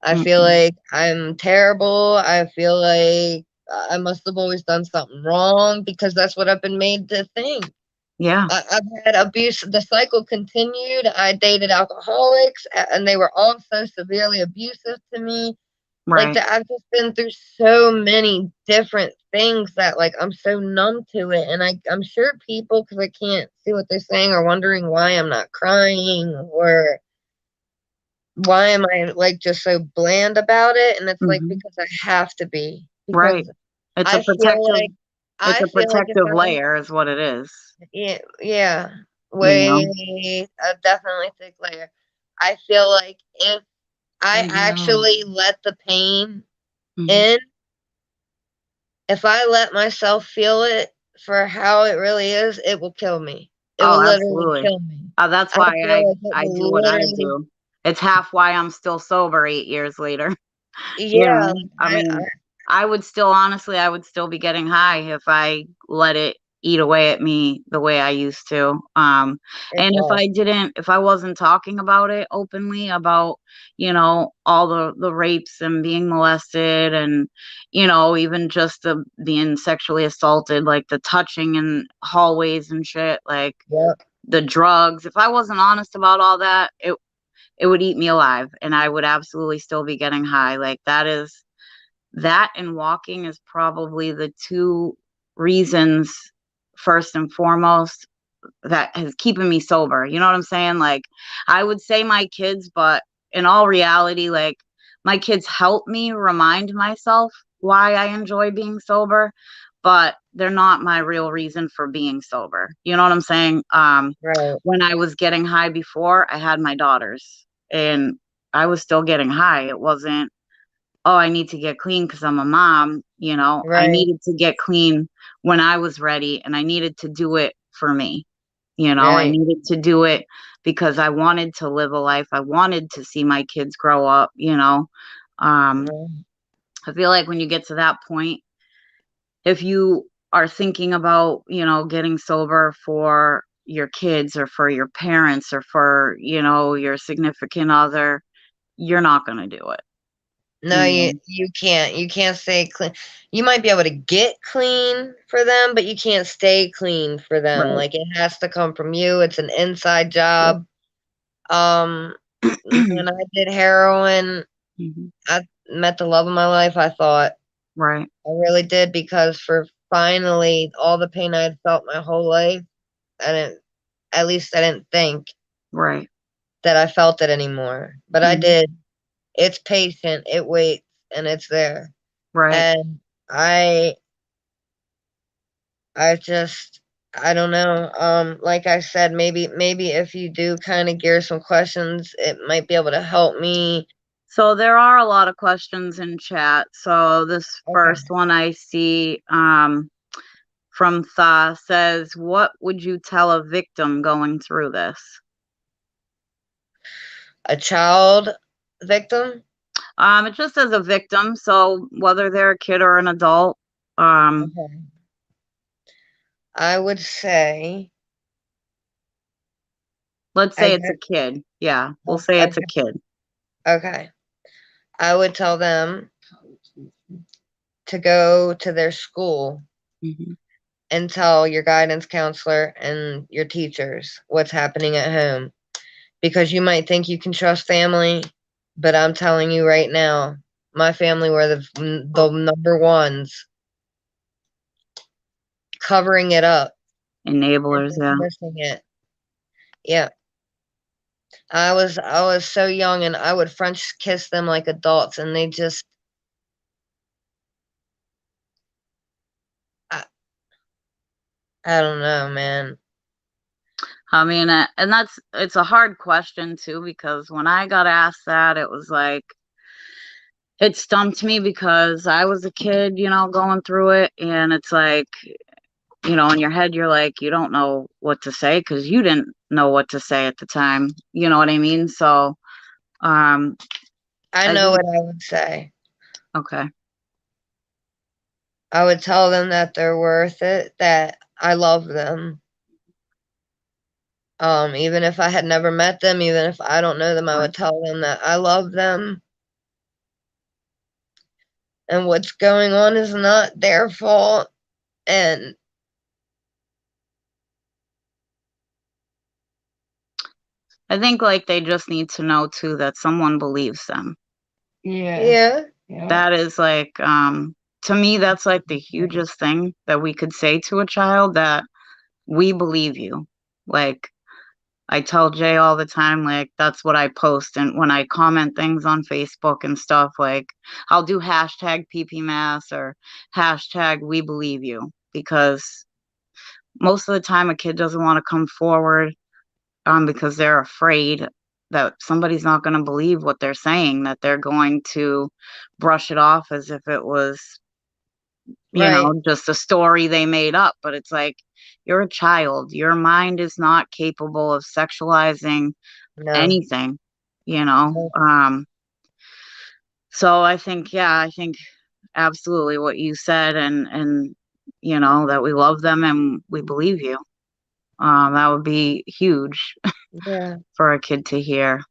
I feel mm-mm. like I'm terrible. I feel like I must have always done something wrong because that's what I've been made to think. Yeah, I've had abuse. The cycle continued. I dated alcoholics, and they were all so severely abusive to me. Like right. I've just been through so many different things that like I'm so numb to it, and I'm sure people, because I can't see what they're saying, are wondering why I'm not crying or why am I like just so bland about it. And it's like Hmm. because I have to be, Right. because It's a I feel protective, like it's I a feel like if protective I layer is what it is, yeah, yeah, you know? way a definitely thick layer. I feel like if so I young. actually let the pain Hmm. in, if I let myself feel it for how it really is, it will kill me. It Oh, will literally absolutely. kill me. That's I why feel like it I do will what I literally, do. It's half why I'm still sober 8 years later. You yeah. know, I mean, I would still be getting high if I let it eat away at me the way I used to. It And does. if I wasn't talking about it openly about, all the rapes and being molested and, even just the being sexually assaulted, like the touching in hallways and shit, like Yep. the drugs, if I wasn't honest about all that, it would eat me alive and I would absolutely still be getting high. Like that and walking is probably the two reasons, first and foremost, that has keeping me sober. You know what I'm saying? Like I would say my kids, but in all reality, like my kids help me remind myself why I enjoy being sober, but they're not my real reason for being sober. You know what I'm saying? Right. When I was getting high before, I had my daughters and I was still getting high. It wasn't, oh, I need to get clean because I'm a mom. I Right. needed to get clean when I was ready and I needed to do it for me. I Right. needed to do it because I wanted to live a life. I wanted to see my kids grow up. Um, Right. I feel like when you get to that point, if you are thinking about, getting sober for your kids or for your parents or for, your significant other, you're not going to do it. No, You you can't. You can't stay clean. You might be able to get clean for them, but you can't stay clean for them. Right. Like it has to come from you. It's an inside job. Um, when I did heroin, Mhm. I met the love of my life, I thought. Right. I really did, because for finally all the pain I had felt my whole life, I didn't, at least I didn't think Right. that I felt it anymore. But I Mhm. did. It's patient, it waits, and it's there. Right. And I I don't know. Like I said, maybe if you do kind of gear some questions, it might be able to help me. So there are a lot of questions in chat. So this Okay. first one I see from Tha says, what would you tell a victim going through this? A child victim? It just says a victim, so whether they're a kid or an adult. Okay. I would say, Let's I say it's a guess, kid. Yeah, we'll say it's a kid. okay. I would tell them to go to their school Mhm. and tell your guidance counselor and your teachers what's happening at home. Because you might think you can trust family, but I'm telling you right now, my family were the number ones covering it up and Enablers, yeah. dismissing it. Yeah. I was so young and I would French kiss them like adults and they just I, I don't know, man. I mean, and it's a hard question too, because when I got asked that, it was like, it stumped me because I was a kid, going through it. And it's like, in your head, you're like, you don't know what to say because you didn't know what to say at the time. You know what I mean? So, I I know think, what I would say. okay. I would tell them that they're worth it, that I love them. Even if I had never met them, even if I don't know them, I would tell them that I love them. And what's going on is not their fault. And I think like they just need to know too that someone believes them. Yeah. That is like, to me, that's like the hugest thing that we could say to a child, that we believe you. Like, I tell Jay all the time, like, that's what I post. And when I comment things on Facebook and stuff, like, I'll do hashtag PPMass or hashtag we believe you, because most of the time a kid doesn't want to come forward because they're afraid that somebody's not going to believe what they're saying, that they're going to brush it off as if it was, right, just a story they made up. But it's like, you're a child. Your mind is not capable of sexualizing no, anything, you know? no, So I think absolutely what you said, and, that we love them and we believe you. That would be huge yeah. for a kid to hear.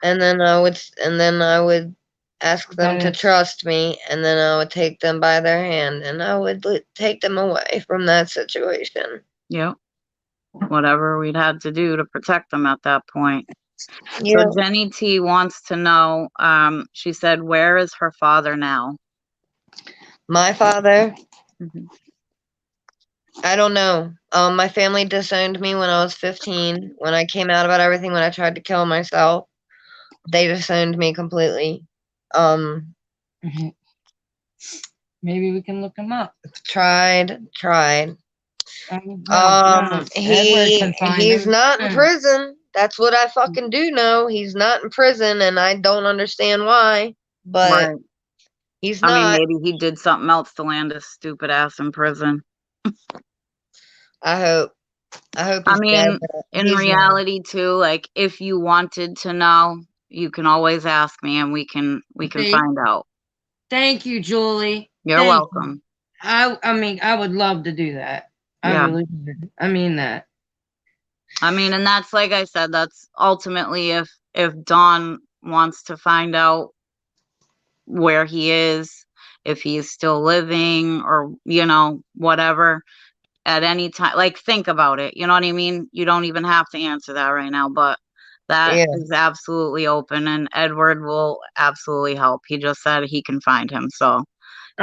And then I would ask them to trust me, and then I would take them by their hand, and I would take them away from that situation. Yep. Whatever we'd had to do to protect them at that point. Yeah. So Jenny T wants to know, she said, where is her father now? My father, Mhm. I don't know. My family disowned me when I was 15. When I came out about everything, when I tried to kill myself, they disowned me completely. Um, Maybe we can look him up. tried. No, Edward can find He's him. not in prison. That's what I fucking do know. He's not in prison, and I don't understand why, but Right. he's I mean, not. maybe he did something else to land his stupid ass in prison. I hope. I hope I he's dead. mean, But in he's not. reality too, like, if you wanted to know, you can always ask me and we can See? find out. Thank you, Julie. You're Thank welcome. you. I mean, I would love to do that. I Yeah. really would. I mean that. I mean, and that's, like I said, that's ultimately if Dawn wants to find out where he is, if he's still living, or whatever, at any time. Like, think about it, you know what I mean? You don't even have to answer that right now, but that Yeah. is absolutely open, and Edward will absolutely help. He just said he can find him, so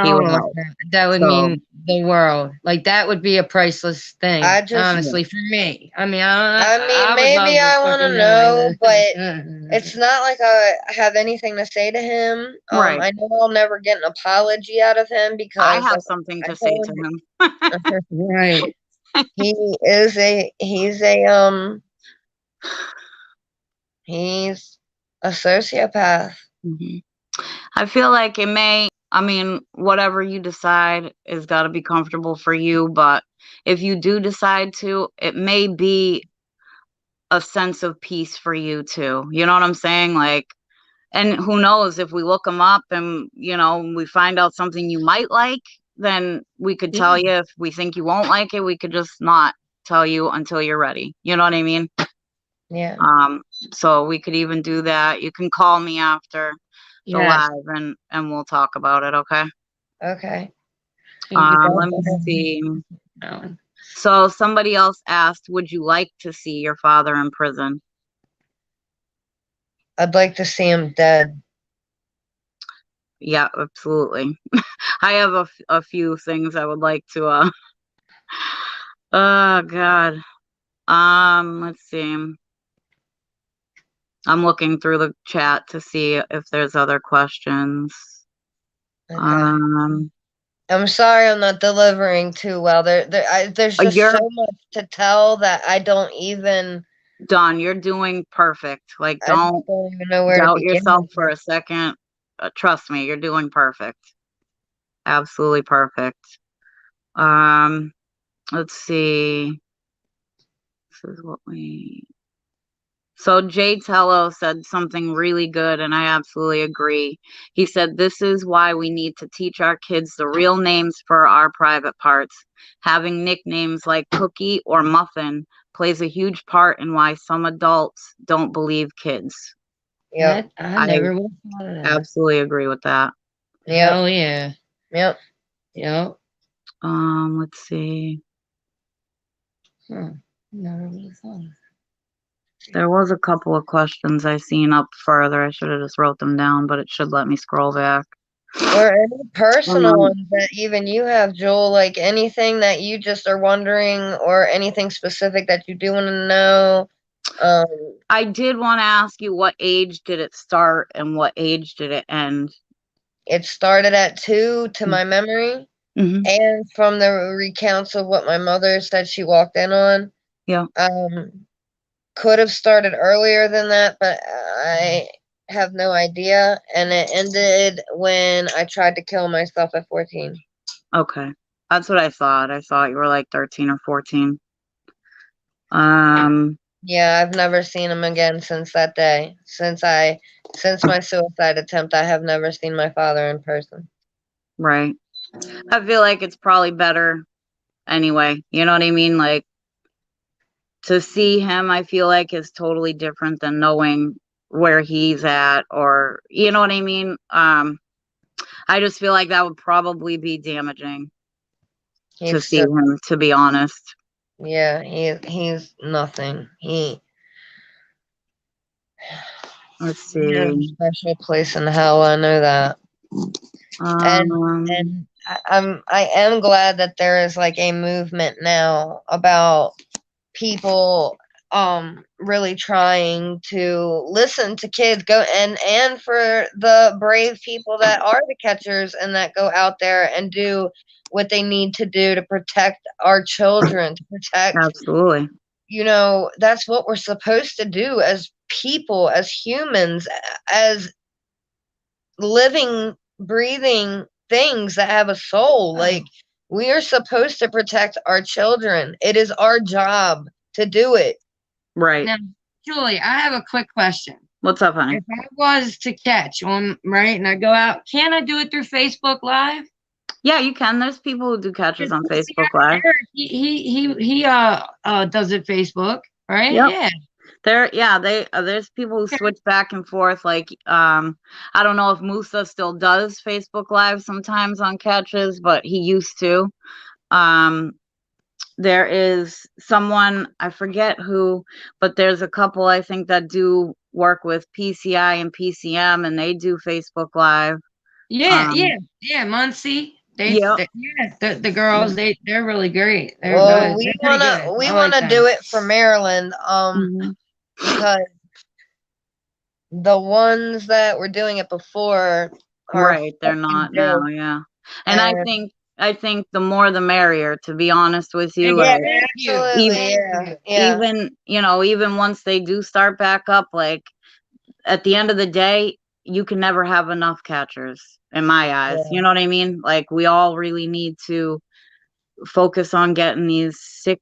he would Oh, help. that would So mean the world. Like that would be a priceless thing. I just, Honestly, for me. I mean, I mean, I would love maybe to I want to fucking know, but know. it's not like I have anything to say to him. right. I know I'll never get an apology out of him I because, have like something I to say told to him, him. Right. he's a sociopath. Mhm. I feel like I mean, whatever you decide is got to be comfortable for you. But if you do decide to, it may be a sense of peace for you too. You know what I'm saying? Like, and who knows if we look them up and, we find out something you might like, then we could tell you. If we think you won't like it, we could just not tell you until you're ready. You know what I mean? Yeah. So we could even do that. You can call me after the Yes. live and we'll talk about it, okay? Okay. Let me see. So somebody else asked, would you like to see your father in prison? I'd like to see him dead. Yeah, absolutely. I have a few things I would like to oh God. Let's see. I'm looking through the chat to see if there's other questions. Okay. Um I'm sorry I'm not delivering too well. There's just you're so much to tell that I don't even. Dawn, you're doing perfect. Like, I just don't don't even know where to doubt begin yourself with for it. a second. Trust me, you're doing perfect. Absolutely perfect. Um, let's see. This is what we. So Jay Tello said something really good, and I absolutely agree. He said, "This is why we need to teach our kids the real names for our private parts. Having nicknames like Cookie or Muffin plays a huge part in why some adults don't believe kids." Yep. I I never would have thought of that. absolutely agree with that. Yep. Hell yeah. Yep. Yep. Let's see. Never would have thought of that. There was a couple of questions I seen up further. I should have just wrote them down, but it should let me scroll back. Or any personal Um, ones that even you have, Joel, like anything that you just are wondering or anything specific that you do want to know. I did want to ask you, what age did it start and what age did it end? It started at 2 to my memory, Mm-hmm. and from the recounts of what my mother said she walked in on. Yeah. Could have started earlier than that, but I have no idea. And it ended when I tried to kill myself at 14. Okay. That's what I thought. I thought you were like 13 or 14. Um, Yeah, I've never seen him again since that day. Since my suicide attempt, I have never seen my father in person. right. I feel like it's probably better anyway. You know what I mean? Like, to see him, I feel like is totally different than knowing where he's at, or you know what I mean? I just feel like that would probably be damaging to He's see just, him, to be honest. yeah, he's nothing. Let's He has a see. special place in hell. I know that. And Um, and I am glad that there is like a movement now about people really trying to listen to kids, go and for the brave people that are the catchers and that go out there and do what they need to do to protect our children, to protect, absolutely. that's what we're supposed to do as people, as humans, as living, breathing things that have a soul. Like, we are supposed to protect our children. It is our job to do it. Right. Now, Julie, I have a quick question. What's up, honey? If I was to catch on, right, and I go out, can I do it through Facebook Live? Yeah, you can. There's people who do catches on See, Facebook Live. Eric, he does it Facebook, right? Yep. Yeah. There's people who switch back and forth. Like, I don't know if Musa still does Facebook Live sometimes on catches, but he used to. There is someone, I forget who, but there's a couple I think that do work with PCI and PCM, and they do Facebook Live. Yeah, Muncie. Yep. The girls, they're really great. They're Well, they're pretty good. we I wanna like do them. it for Maryland, Mhm. because the ones that were doing it before are a Right, they're fucking not now, joke. yeah. And And I think the more the merrier, to be honest with you. yeah, Like, Thank you. absolutely, Thank yeah. even, even once they do start back up, like, at the end of the day, you can never have enough catchers in my eyes. Yeah. You know what I mean? Like, we all really need to focus on getting these sick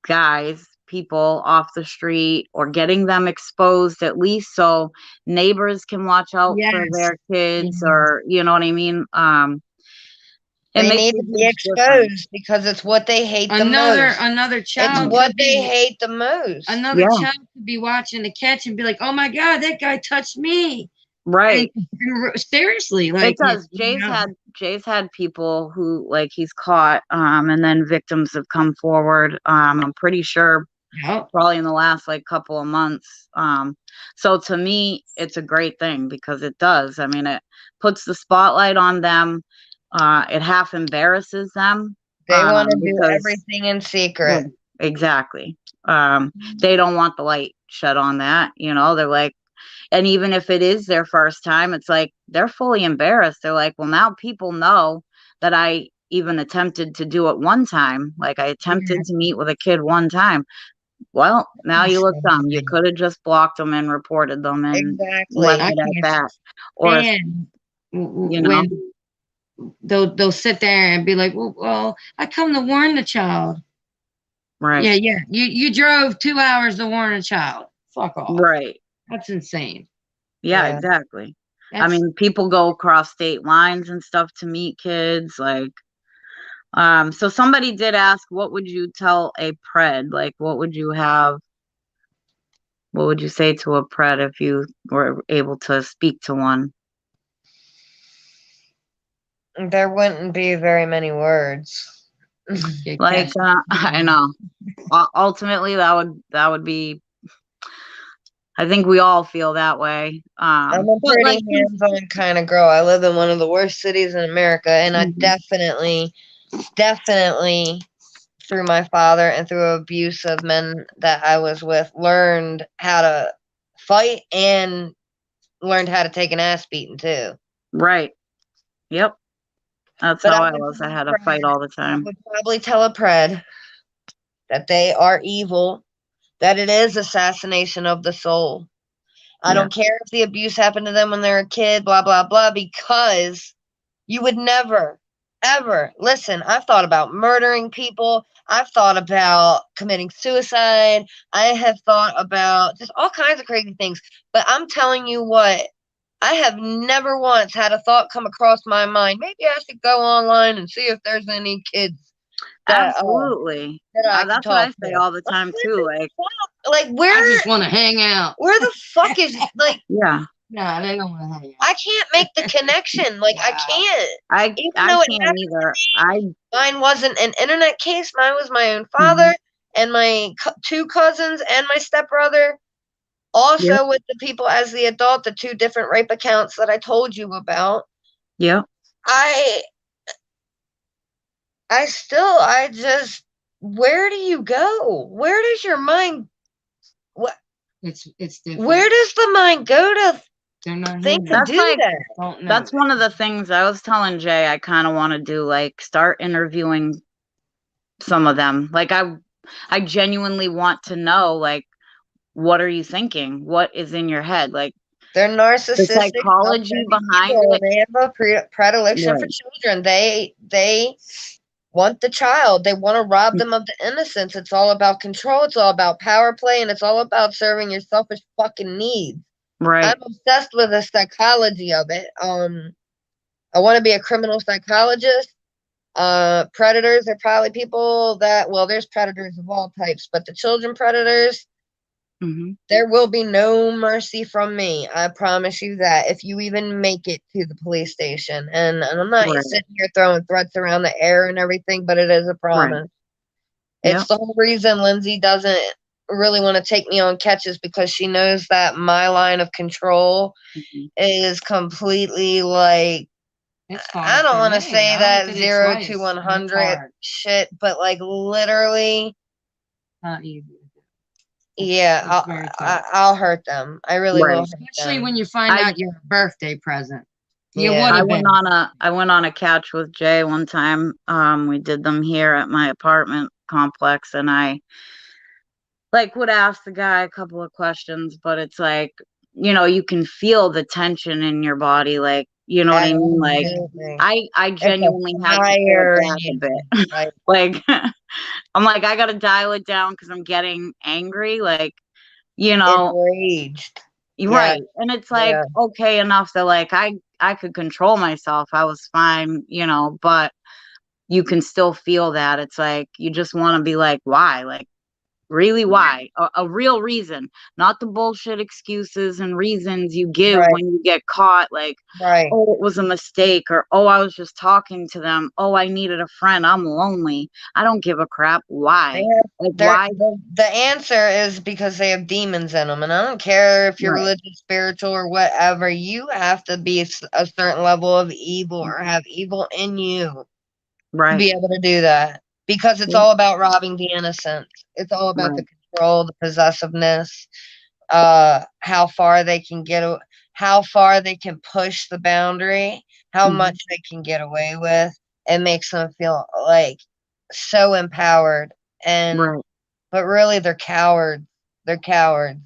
guys, people off the street, or getting them exposed at least, so neighbors can watch out for Yes. their kids, Yes. or you know what I mean? It They makes need a to be huge difference. exposed because it's what they hate the most. Another It's child what could they be hate the most. another Yeah, child could be watching the catch and be like, "Oh my god, that guy touched me!" And, right. seriously, It like, does. you know, Jay's had people who, like, he's caught, and then victims have come forward. I'm pretty sure yep. probably in the last like couple of months. So to me, it's a great thing because it does. I mean, it puts the spotlight on them. It half embarrasses them, They want to do because everything in yeah, secret. exactly. They don't want the light shed on that. They're like, and even if it is their first time, it's like they're fully embarrassed. They're like, well, now people know that I even attempted to do it one time. Like, I attempted to meet with a kid one time. Well, now you look dumb. You could have just blocked them and reported them and left Exactly. I it at can't that. Or, stand you know, when they'll sit there and be like, well, I come to warn the child. right, Yeah. You drove 2 hours to warn a child. Fuck off. right. That's insane. Yeah, Yeah. exactly. I That's mean, people go across state lines and stuff to meet kids. Like, so somebody did ask, what would you tell a pred? Like, what would you say to a pred if you were able to speak to one? There wouldn't be very many words. get Like, catch. I know. Ultimately, that would be. I think we all feel that way. I'm a But pretty like, hands-on kind of girl. I live in one of the worst cities in America, and I Mhm. definitely, through my father and through abuse of men that I was with, learned how to fight and learned how to take an ass beating too. Right. Yep. That's But how I I would was. I tell had a to fight pred, all the I time. would probably tell a pred that they are evil, that it is assassination of the soul. I Yeah. don't care if the abuse happened to them when they were a kid, blah, blah, blah, because you would never, ever listen. I've thought about murdering people. I've thought about committing suicide. I have thought about just all kinds of crazy things. But I'm telling you what, I have never once had a thought come across my mind. Maybe I should go online and see if there's any kids that Absolutely. I could That's what talk I say to. all the time too. Like, Like I just want to hang out. where the fuck is like yeah, No, they don't want to hang out. I can't make the connection. Like I Wow. can't. Even I though it can't happened either. to me, mine wasn't an internet case. Mine was my own father and my two cousins and my stepbrother. Yep, Also with the people as the adult, the two different rape accounts that I told you about. yep. I I just where do you go? Where does your mind what It's different. where does the mind go to They're not think to human. That's do like that? Don't know. that's one of the things I was telling Jay I kind of want to do. Like, start interviewing some of them. Like, I genuinely want to know, like, what are you thinking? What is in your head? Like, They're the narcissistic, psychology self-centered behind people, it. and they have a predilection for Right. children. They want the child. They want to rob them of the innocence. It's all about control. It's all about power play, and it's all about serving your selfish fucking needs. Right. I'm obsessed with the psychology of it. I want to be a criminal psychologist. Predators are probably people that, well, there's predators of all types, but the children predators, Hmm. there will be no mercy from me. I promise you that. If you even make it to the police station, and I'm not Right. sitting here throwing threats around the air and everything, but it is a Right. promise. Yep. It's the whole reason Lindsay doesn't really want to take me on catches because she knows that my line of control is completely like, It's hard. I don't for want to me. say I that did it 0 twice, to and it's 100 hard. shit, but like literally, Not easy. yeah, It's very tough. I'll hurt them. I really will Right. hurt Especially them. when you find I- out you're a birthday present. You Yeah. would I have went been. on a couch with Jay one time. We did them here at my apartment complex, and I like would ask the guy a couple of questions, but it's like, you can feel the tension in your body, like, you know what I mean? Like Absolutely. I It's a genuinely had to pull fire it in back a you. bit. Like, Like I'm like, I gotta dial it down because I'm getting angry, like, enraged. you're Yeah. right. And it's like, Yeah. okay, enough that like I could control myself. I was fine, but you can still feel that. It's like you just want to be like, why? Like, really, why? A real reason, not the bullshit excuses and reasons you give Right. when you get caught, like, Right. oh, it was a mistake, or oh, I was just talking to them. Oh, I needed a friend. I'm lonely. I don't give a crap. Why? Like, why? The answer is because they have demons in them, and I don't care if you're Right. religious, spiritual, or whatever. You have to be a certain level of evil or have evil in you to Right. be able to do that. Because it's Yeah. all about robbing the innocent. It's all about the Right. control, the possessiveness, how far they can how far they can push the boundary, how Mhm. much they can get away with. It makes them feel like so empowered, and Right. but really they're cowards. They're cowards.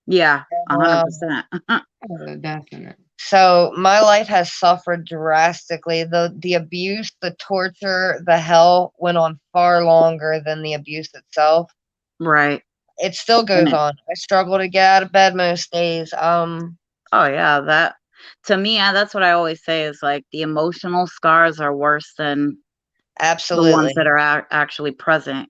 Yeah. Um, 100%. Oh, definite. so my life has suffered drastically. The abuse, the torture, the hell went on far longer than the abuse itself. Right. It still And goes on. I struggle to get out of bed most days. Oh yeah, that to me, that's what I always say is like the emotional scars are worse than the ones Absolutely. that are actually present.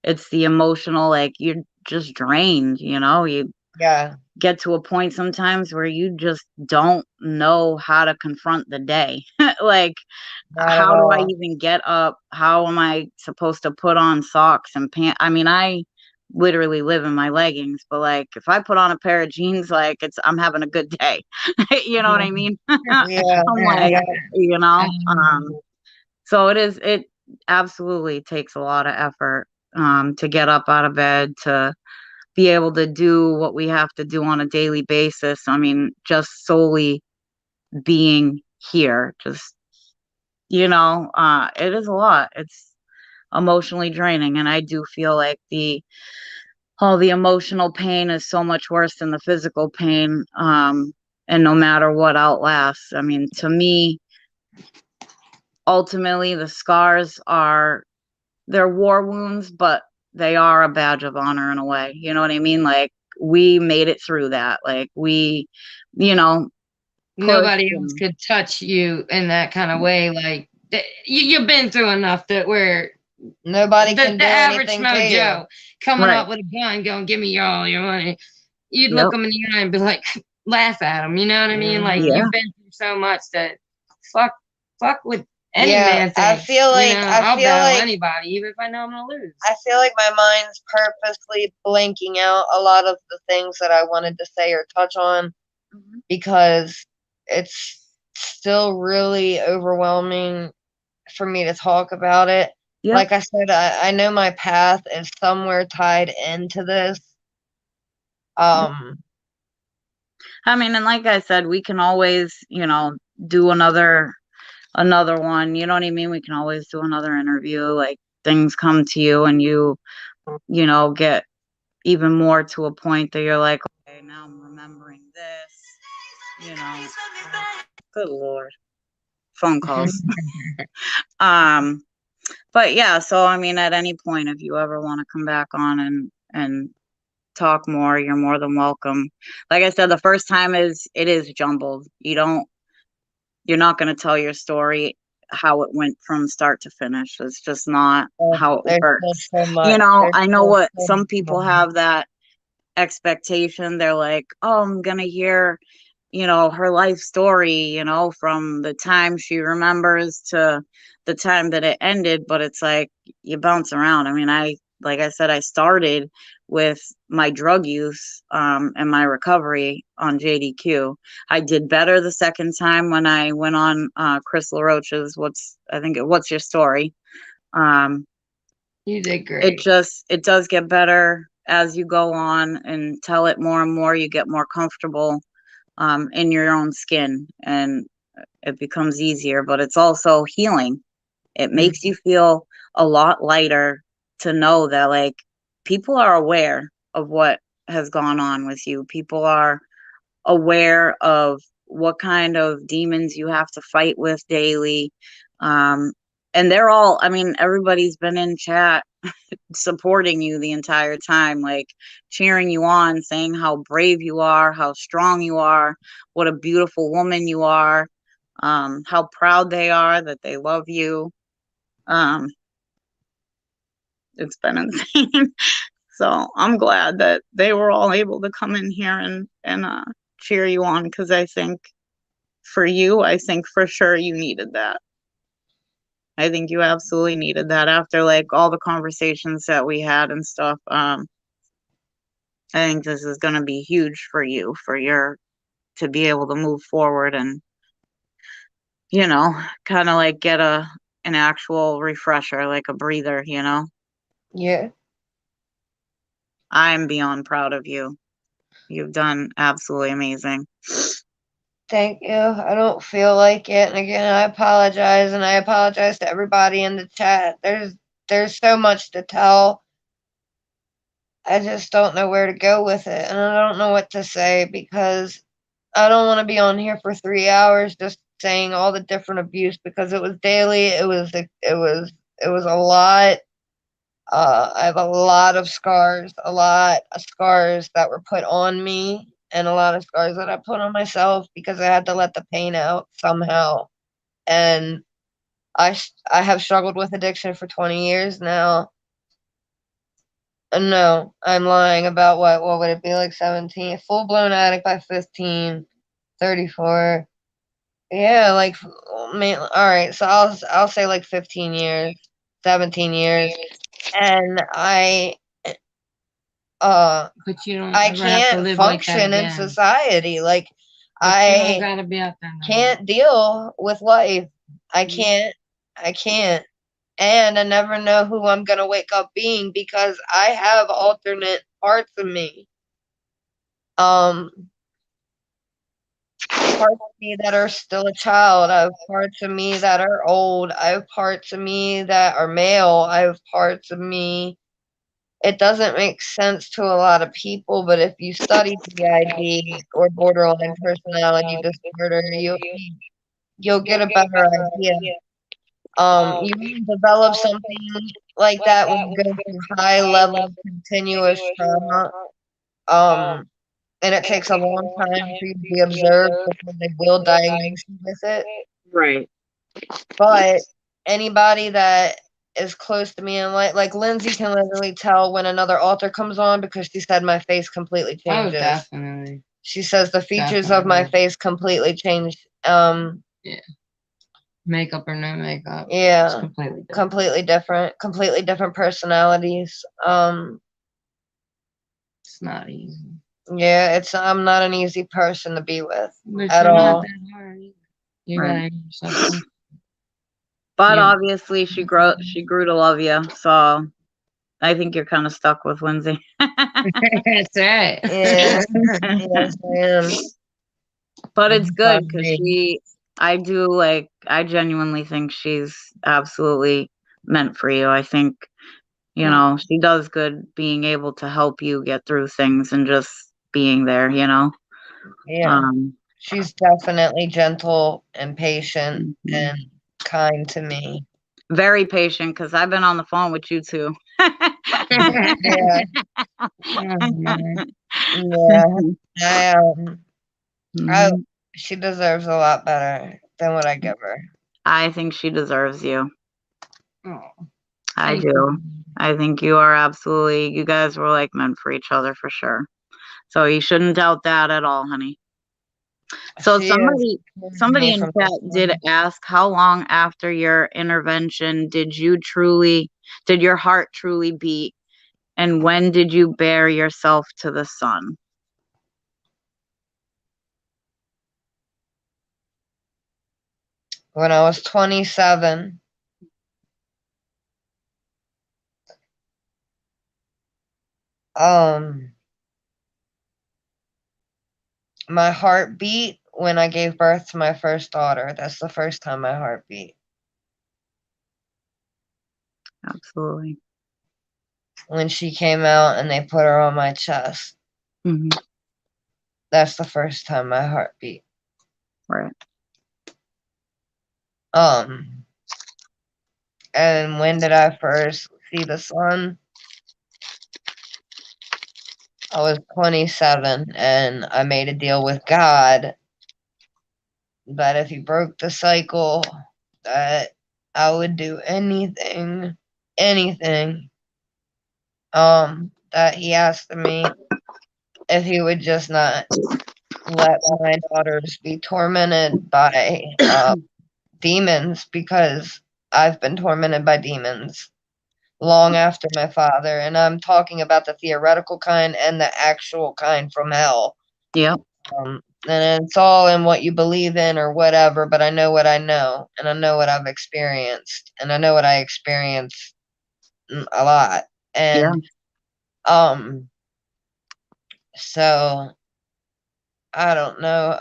It's the emotional, like you're just drained. You Yeah. get to a point sometimes where you just don't know how to confront the day. Like, Not at how do I all. even get up? How am I supposed to put on socks and pants? I mean, I literally live in my leggings, but like if I put on a pair of jeans, like I'm having a good day. You know what I mean? Yeah. I'm like, Yeah. so it absolutely takes a lot of effort to get up out of bed, to be able to do what we have to do on a daily basis. I mean, just solely being here, just it is a lot. It's emotionally draining, and I do feel like the emotional pain is so much worse than the physical pain, and no matter what outlasts. I mean, to me, ultimately the scars they're war wounds, but they are a badge of honor in a way. You know what I mean? Like, we made it through that. Like, we, you know, Nobody pushed else and could touch you in that kind of way. Like you've been through enough that where Nobody the can do average anything to you. Mojo coming right. up with a gun, going, "Give me all your money." You'd Yep. look them in the eye and be like, laugh at them. You know what I mean? Like Yeah. you've been through so much that fuck with any Yeah, man I thing. feel like I'll battle anybody, even if I know I'm gonna lose. I feel like my mind's purposely blanking out a lot of the things that I wanted to say or touch on because it's still really overwhelming for me to talk about it. Yep. Like I said, I know my path is somewhere tied into this. I mean, and like I said, we can always, do another one. You know what I mean? We can always do another interview. Like, things come to you, and get even more to a point that you're like, okay, now I'm remembering this. Good Lord, phone calls. But yeah, so I mean, at any point, if you ever want to come back on and talk more, you're more than welcome. Like I said, the first time it is jumbled. You're not going to tell your story how it went from start to finish. It's just not how it There's works. still so much. I know what some people have that expectation. They're like, oh, I'm going to hear, her life story, from the time she remembers to the time that it ended. But it's like you bounce around. I mean, like I said, I started with my drug use and my recovery on JDQ. I did better the second time when I went on Chris LaRoche's What's Your Story. You did great. It does get better as you go on and tell it more and more. You get more comfortable in your own skin, and it becomes easier, but it's also healing. It makes you feel a lot lighter to know that like people are aware of what has gone on with you. People are aware of what kind of demons you have to fight with daily. And they're all, I mean, everybody's been in chat supporting you the entire time, like cheering you on, saying how brave you are, how strong you are, what a beautiful woman you are, how proud they are that they love you. It's been insane. So I'm glad that they were all able to come in here and cheer you on, because I think for you, I think for sure you needed that. I think you absolutely needed that after like all the conversations that we had and stuff. I think this is going to be huge for you, to be able to move forward and, you know, kind of like get an actual refresher, like a breather, you know. Yeah. I'm beyond proud of you. You've done absolutely amazing. Thank you. I don't feel like it. And again, I apologize, and I apologize to everybody in the chat. There's so much to tell. I just don't know where to go with it, and I don't know what to say, because I don't want to be on here for 3 hours just saying all the different abuse, because it was daily. It was a lot. I have a lot of scars, that were put on me, and a lot of scars that I put on myself because I had to let the pain out somehow. And I have struggled with addiction for 20 years now. No, I'm lying about what would it be, like 17? Full blown addict by 15, 34. Yeah, like, man, all right. So I'll say like 15 years, 17 years, and But you don't I ever have to can't live like that function in again. society. Like, But you don't I gotta be out there. can't deal with life. I can't. And I never know who I'm gonna wake up being, because I have alternate parts of me. Parts of me that are still a child. I have parts of me that are old. I have parts of me that are male. I have parts of me. It doesn't make sense to a lot of people, but if you study PID or borderline personality disorder, you'll get a better idea. You develop something like that when you go through high level continuous trauma. And it takes a long time for you to be observed before they will diagnose you with it. Right. But anybody that is close to me, and like Lindsay can literally tell when another altar comes on, because she said my face completely Oh, changes. definitely. She says the features of my face completely change. Yeah. Makeup or no makeup. Yeah. It's completely different. Completely different personalities. It's not easy. Yeah, I'm not an easy person to be with But at you're all. not that hard either. You Right. gotta give yourself time. But Yeah. obviously she grew to love you. So I think you're kind of stuck with Lindsay. That's right. Yeah. Yes, I am. But I'm it's good because sorry. I genuinely think she's absolutely meant for you. I think, you know, she does good being able to help you get through things and just being there, you know. Yeah. She's definitely gentle and patient and kind to me. Very patient, because I've been on the phone with you too. Yeah. Oh, man. Yeah. Mhm. She deserves a lot better than what I give her. I think she deserves you. Oh, I thank do. you. I think you guys were like meant for each other for sure. So you shouldn't doubt that at all, honey. So She is somebody me in from chat did ask, how long after your intervention did your heart truly beat And when did you bare yourself to the sun? When I was 27. My heart beat when I gave birth to my first daughter. That's the first time my heart beat. Absolutely. When she came out and they put her on my chest. Mm-hmm. That's the first time my heart beat. Right. And when did I first see the sun? I was 27 and I made a deal with God that if he broke the cycle, that I would do anything, that he asked of me, if he would just not let my daughters be tormented by demons, because I've been tormented by demons long after my father, and I'm talking about the theoretical kind and the actual kind from hell. Yep. And it's all in what you believe in or whatever, but I know what I know, and I know what I've experienced, and I know what I experienced a lot. And so I don't know.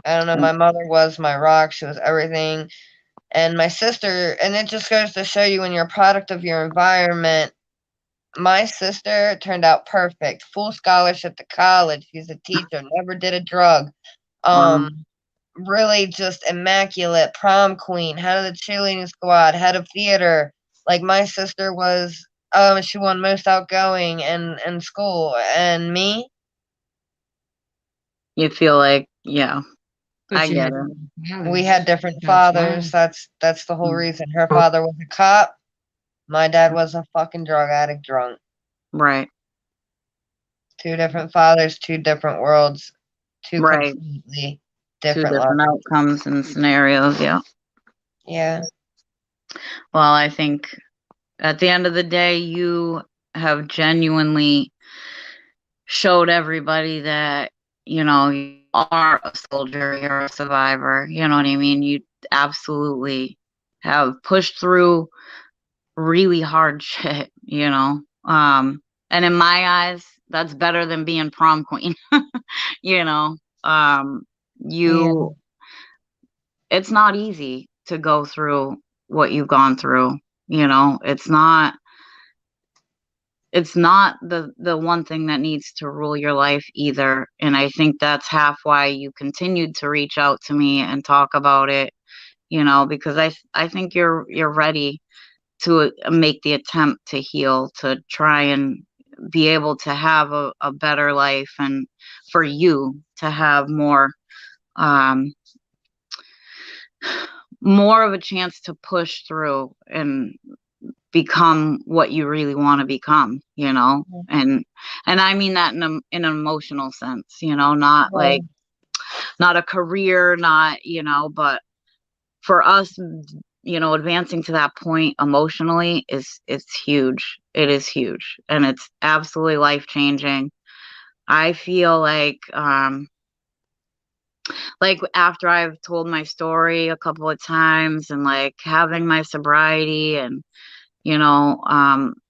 I don't know. My mother was my rock. She was everything. And my sister, and it just goes to show you when you're a product of your environment. My sister turned out perfect. Full scholarship to college. She's a teacher. Never did a drug. Really just immaculate. Prom queen. Head of the cheerleading squad. Head of theater. Like my sister was. She won most outgoing in school. And me. You feel like, yeah, But I you get had it. fathers. We had different That's fathers. why. That's the whole reason. Her father was a cop. My dad was a fucking drug addict drunk. Right. Two different fathers, two different worlds, two Right. completely Two different different lives. outcomes and scenarios. Yeah. Yeah. Well, I think at the end of the day, you have genuinely showed everybody that, you know, you are a soldier, you're a survivor. You know what I mean? You absolutely have pushed through really hard shit, you know. And in my eyes, that's better than being prom queen. You know. You It's not easy to go through what you've gone through, you know. It's not the one thing that needs to rule your life either, and I think that's half why you continued to reach out to me and talk about it, you know, because I think you're ready to make the attempt to heal, to try and be able to have a better life, and for you to have um more of a chance to push through and become what you really want to become, you know. And I mean that in an emotional sense, you know, not like, not a career, not, you know, but for us, you know, advancing to that point emotionally is, it's huge. It is huge, and it's absolutely life changing. I feel like after I've told my story a couple of times, and like having my sobriety, and you know,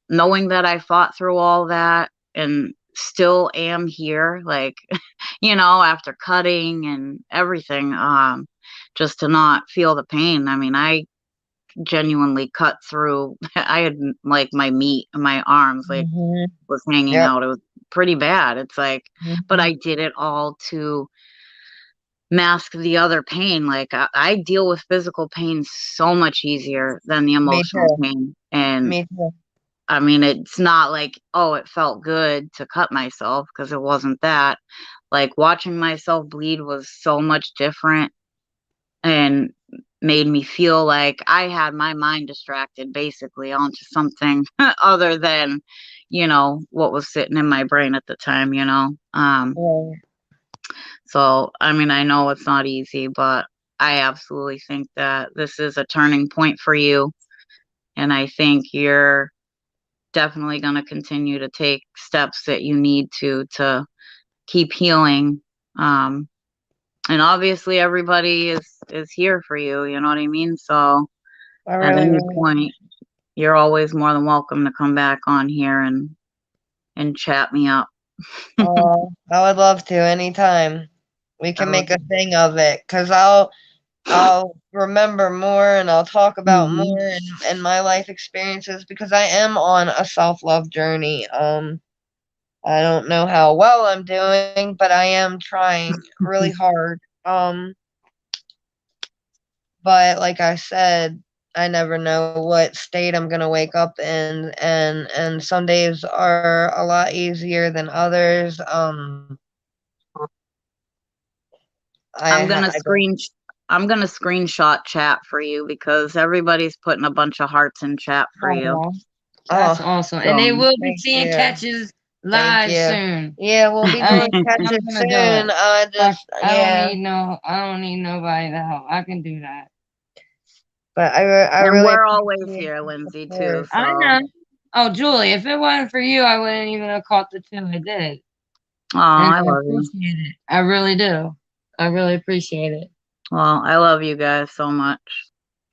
knowing that I fought through all that and still am here, like, you know, after cutting and everything, just to not feel the pain. I mean, I genuinely cut through. I had like my meat in my arms, like, was hanging Yep. out. It was pretty bad. It's like, but I did it all to mask the other pain. Like, I deal with physical pain so much easier than the Me emotional too. pain. And Me too. I mean, it's not like, oh, it felt good to cut myself, because it wasn't that. Like, watching myself bleed was so much different, and made me feel like I had my mind distracted basically onto something other than, you know, what was sitting in my brain at the time, you know. So, I mean, I know it's not easy, but I absolutely think that this is a turning point for you. And I think you're definitely going to continue to take steps that you need to keep healing. And obviously everybody is here for you, you know what I mean? So I at really, any really, point, you're always more than welcome to come back on here and chat me up. I would love to anytime. We can make a thing of it, because I'll remember more and I'll talk about Mhm. more in my life experiences, because I am on a self-love journey. I don't know how well I'm doing, but I am trying really hard. But like I said, I never know what state I'm gonna wake up in, and some days are a lot easier than others. I I'm gonna ha- I don't. screen I'm gonna screenshot chat for you because everybody's putting a bunch of hearts in chat for you. Aw, that's Oh, awesome. And they So will be thank seeing you. Catches Thank live you. soon. Yeah, we'll be doing catch I'm it gonna do soon. it. I don't Yeah, need nobody to help. I can do that. but I and really we're always appreciate here, the Lindsay, too. support. I So know. Oh, Julie, if it wasn't for you, I wouldn't even have caught the two I did. oh, And I I love you. appreciate it. I really do. I really appreciate it. Well, I love you guys so much.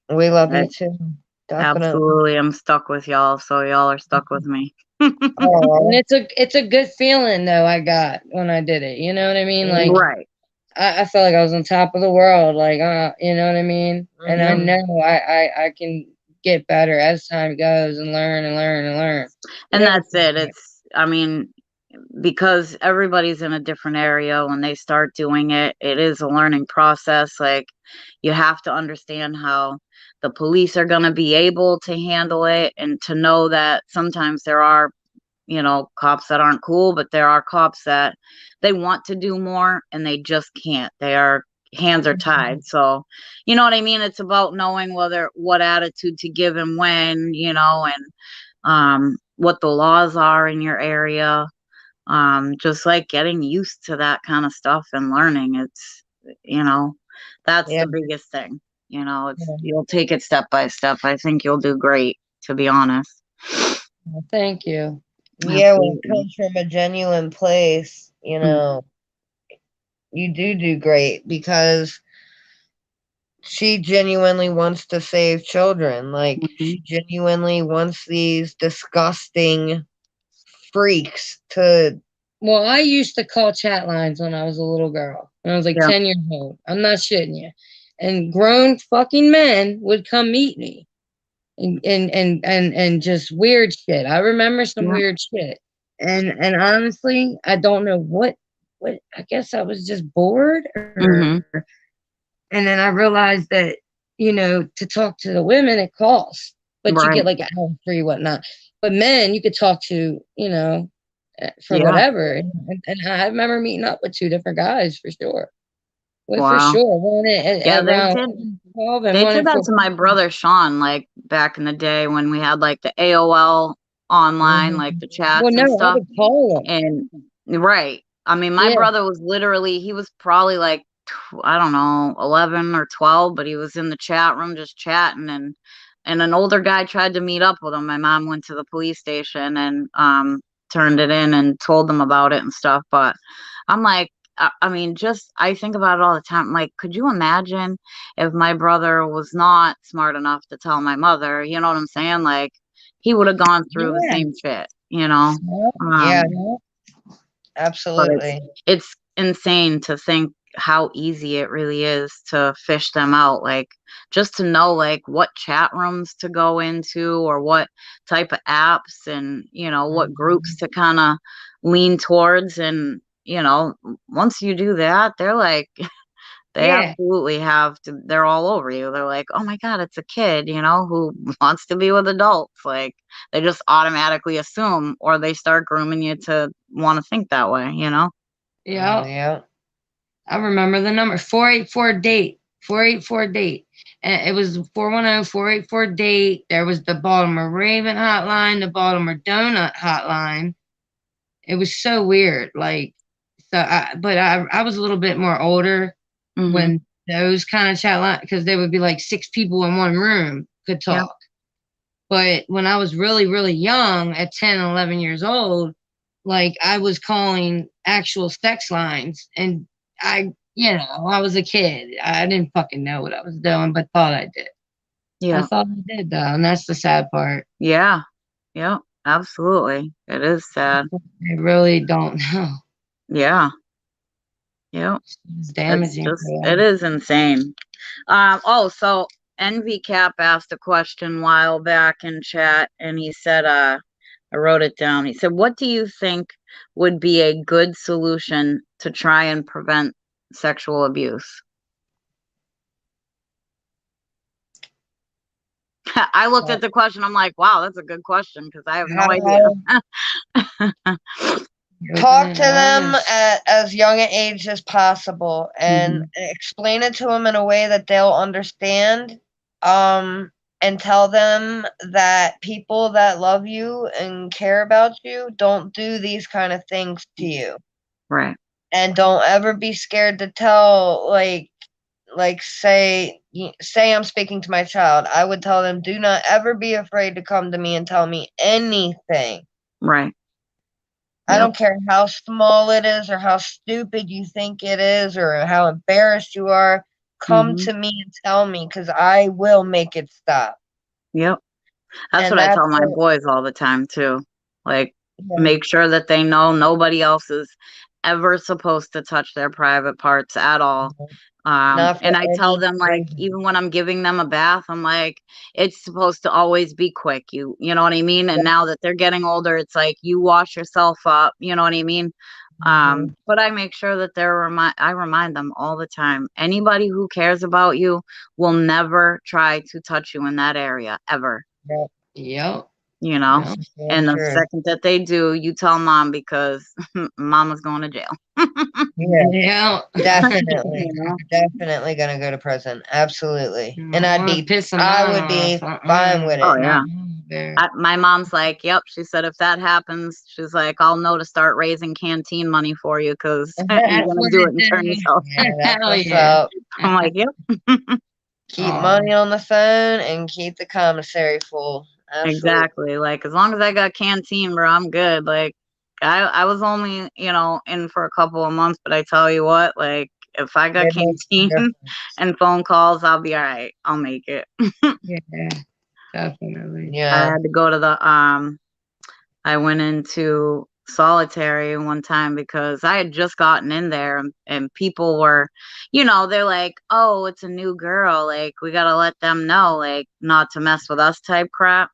We love I you too. Definitely. absolutely am stuck with y'all, so y'all are stuck with me. And Oh, it's a good feeling though I got when I did it. You know what I mean? Like Right. I felt like I was on top of the world. Like you know what I mean? And I mhm. know I can get better as time goes and learn and learn and learn. And Yeah, that's it. I mean, because everybody's in a different area when they start doing it, it is a learning process. Like, you have to understand how the police are going to be able to handle it and to know that sometimes there are, cops that aren't cool, but there are cops that they want to do more and they just can't. Their hands are tied. So, you know what I mean? It's about knowing what attitude to give and when, and what the laws are in your area. Just like getting used to that kind of stuff and learning. You know, that's yeah, the biggest thing. yeah. You'll take it step by step. I think you'll do great, to be honest. Well, thank you. Yeah, when it Absolutely. comes from a genuine place, you do great, because she genuinely wants to save children. Like, Mhm. she genuinely wants these disgusting freaks to. Well, I used to call chat lines when I was a little girl. When I was like Yeah. 10 years old. I'm not shitting you. And grown fucking men would come meet me. And just weird shit. I remember some Yeah. weird shit. And honestly, I don't know what I guess I was just bored, Hmm. and then I realized that, to talk to the women it costs. But you get Right. like an hour free, whatnot. But men you could talk to, for Yeah. whatever. And I remember meeting up with two different guys for sure. With for Wow. sure. One Yeah, at they around did. 12 and They one did at that to 14. my brother Sean, like back in the day when we had like the AOL online, like the Well, chats no, and I stuff. would call them. And right. I mean, my Yeah. brother was literally, he was probably like, I don't know, 11 or 12, but he was in the chat room just chatting. And an older guy tried to meet up with him. My mom went to the police station and turned it in and told them about it and stuff. But I'm like, I mean, I think about it all the time. Like, could you imagine if my brother was not smart enough to tell my mother? You know what I'm saying? Like, he would have gone through the Yeah. same shit, you know? Yeah. Yeah, Um, Yeah. but it's absolutely. it's insane to think how easy it really is to fish them out. Like, just to know like what chat rooms to go into or what type of apps and what groups to kind of lean towards. And once you do that, they're like they Yeah. absolutely have to, they're all over you. They're like, oh my God, it's a kid, who wants to be with adults. Like, they just automatically assume, or they start grooming you to want to think that way. Yeah. Yeah. I remember the number 484 date. 484 date. And it was 410 date. There was the Baltimore Raven hotline, the Baltimore Donut hotline. It was so weird. I was a little bit more older Hmm. when those kind of chat line, because there would be like six people in one room could Yeah. talk. But when I was really, really young, at 10, 11 years old, like I was calling actual sex lines, and I, I was a kid. I didn't fucking know what I was doing, but thought I did. I Yeah. thought I did, though, and that's the sad part. Yeah. Yep. Absolutely. It is sad. I really don't know. Yeah. Yep. It's It's damaging just, for it them. is insane. So Envy Cap asked a question a while back in chat, and he said, I wrote it down. He said, "What do you think would be a good solution to try and prevent sexual abuse?" I looked at the question. I'm like, wow, that's a good question because I have no idea. Talk to them at as young an age as possible and Mhm. explain it to them in a way that they'll understand. And tell them that people that love you and care about you don't do these kind of things to you. Right. And don't ever be scared to tell, say I'm speaking to my child. I would tell them, do not ever be afraid to come to me and tell me anything. Right. I Yep. don't care how small it is or how stupid you think it is or how embarrassed you are. Come Mhm. to me and tell me because I will make it stop. Yep. That's And what I that's tell my what, boys all the time too. Like, yeah, make sure that they know nobody else is ever supposed to touch their private parts at all. not for And I tell any them, like, reason. even when I'm giving them a bath, I'm like, it's supposed to always be quick. You know what I mean? And now that they're getting older, it's like you wash yourself up, you know what I mean? Mhm. But I make sure that I remind them all the time. Anybody who cares about you will never try to touch you in that area ever, Yep. Yep. you know? This is so And the true. second that they do, you tell mom because mama's going to jail. Yeah, Yeah. definitely. You know? Definitely gonna go to prison. Absolutely. And I want to piss a I mom would be off. fine with Oh it. yeah. Not there. My mom's like, yep. She said, if that happens, she's like, I'll know to start raising canteen money for you because you're That's gonna what do it it and turn is. yourself. Yeah, that's Hell what's yeah. up. I'm like, yep, Keep Oh, money on the phone and keep the commissary full. Absolutely. exactly. Like as long as I got canteen, bro, I'm good. Like I was only, in for a couple of months, but I tell you what, like if I got It makes a canteen difference. and phone calls, I'll be all right. I'll make it. yeah, definitely. I Yeah. had to go to I went into solitary one time because I had just gotten in there and people were, they're like, oh, it's a new girl. Like, we got to let them know, like, not to mess with us type crap.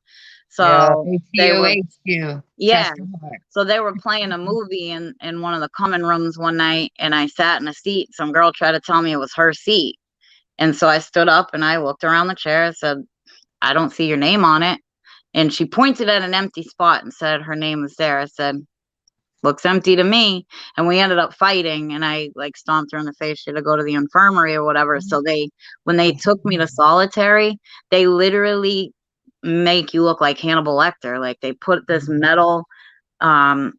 Yeah. So they were, ATOHQ. yeah. Trust your heart. So they were playing a movie in one of the common rooms one night and I sat in a seat. Some girl tried to tell me it was her seat. And so I stood up and I looked around the chair and said, I don't see your name on it. And she pointed at an empty spot and said her name was there. I said, looks empty to me. And we ended up fighting and I like stomped her in the face. She had to go to the infirmary or whatever. So when they took me to solitary, they literally make you look like Hannibal Lecter. Like they put this metal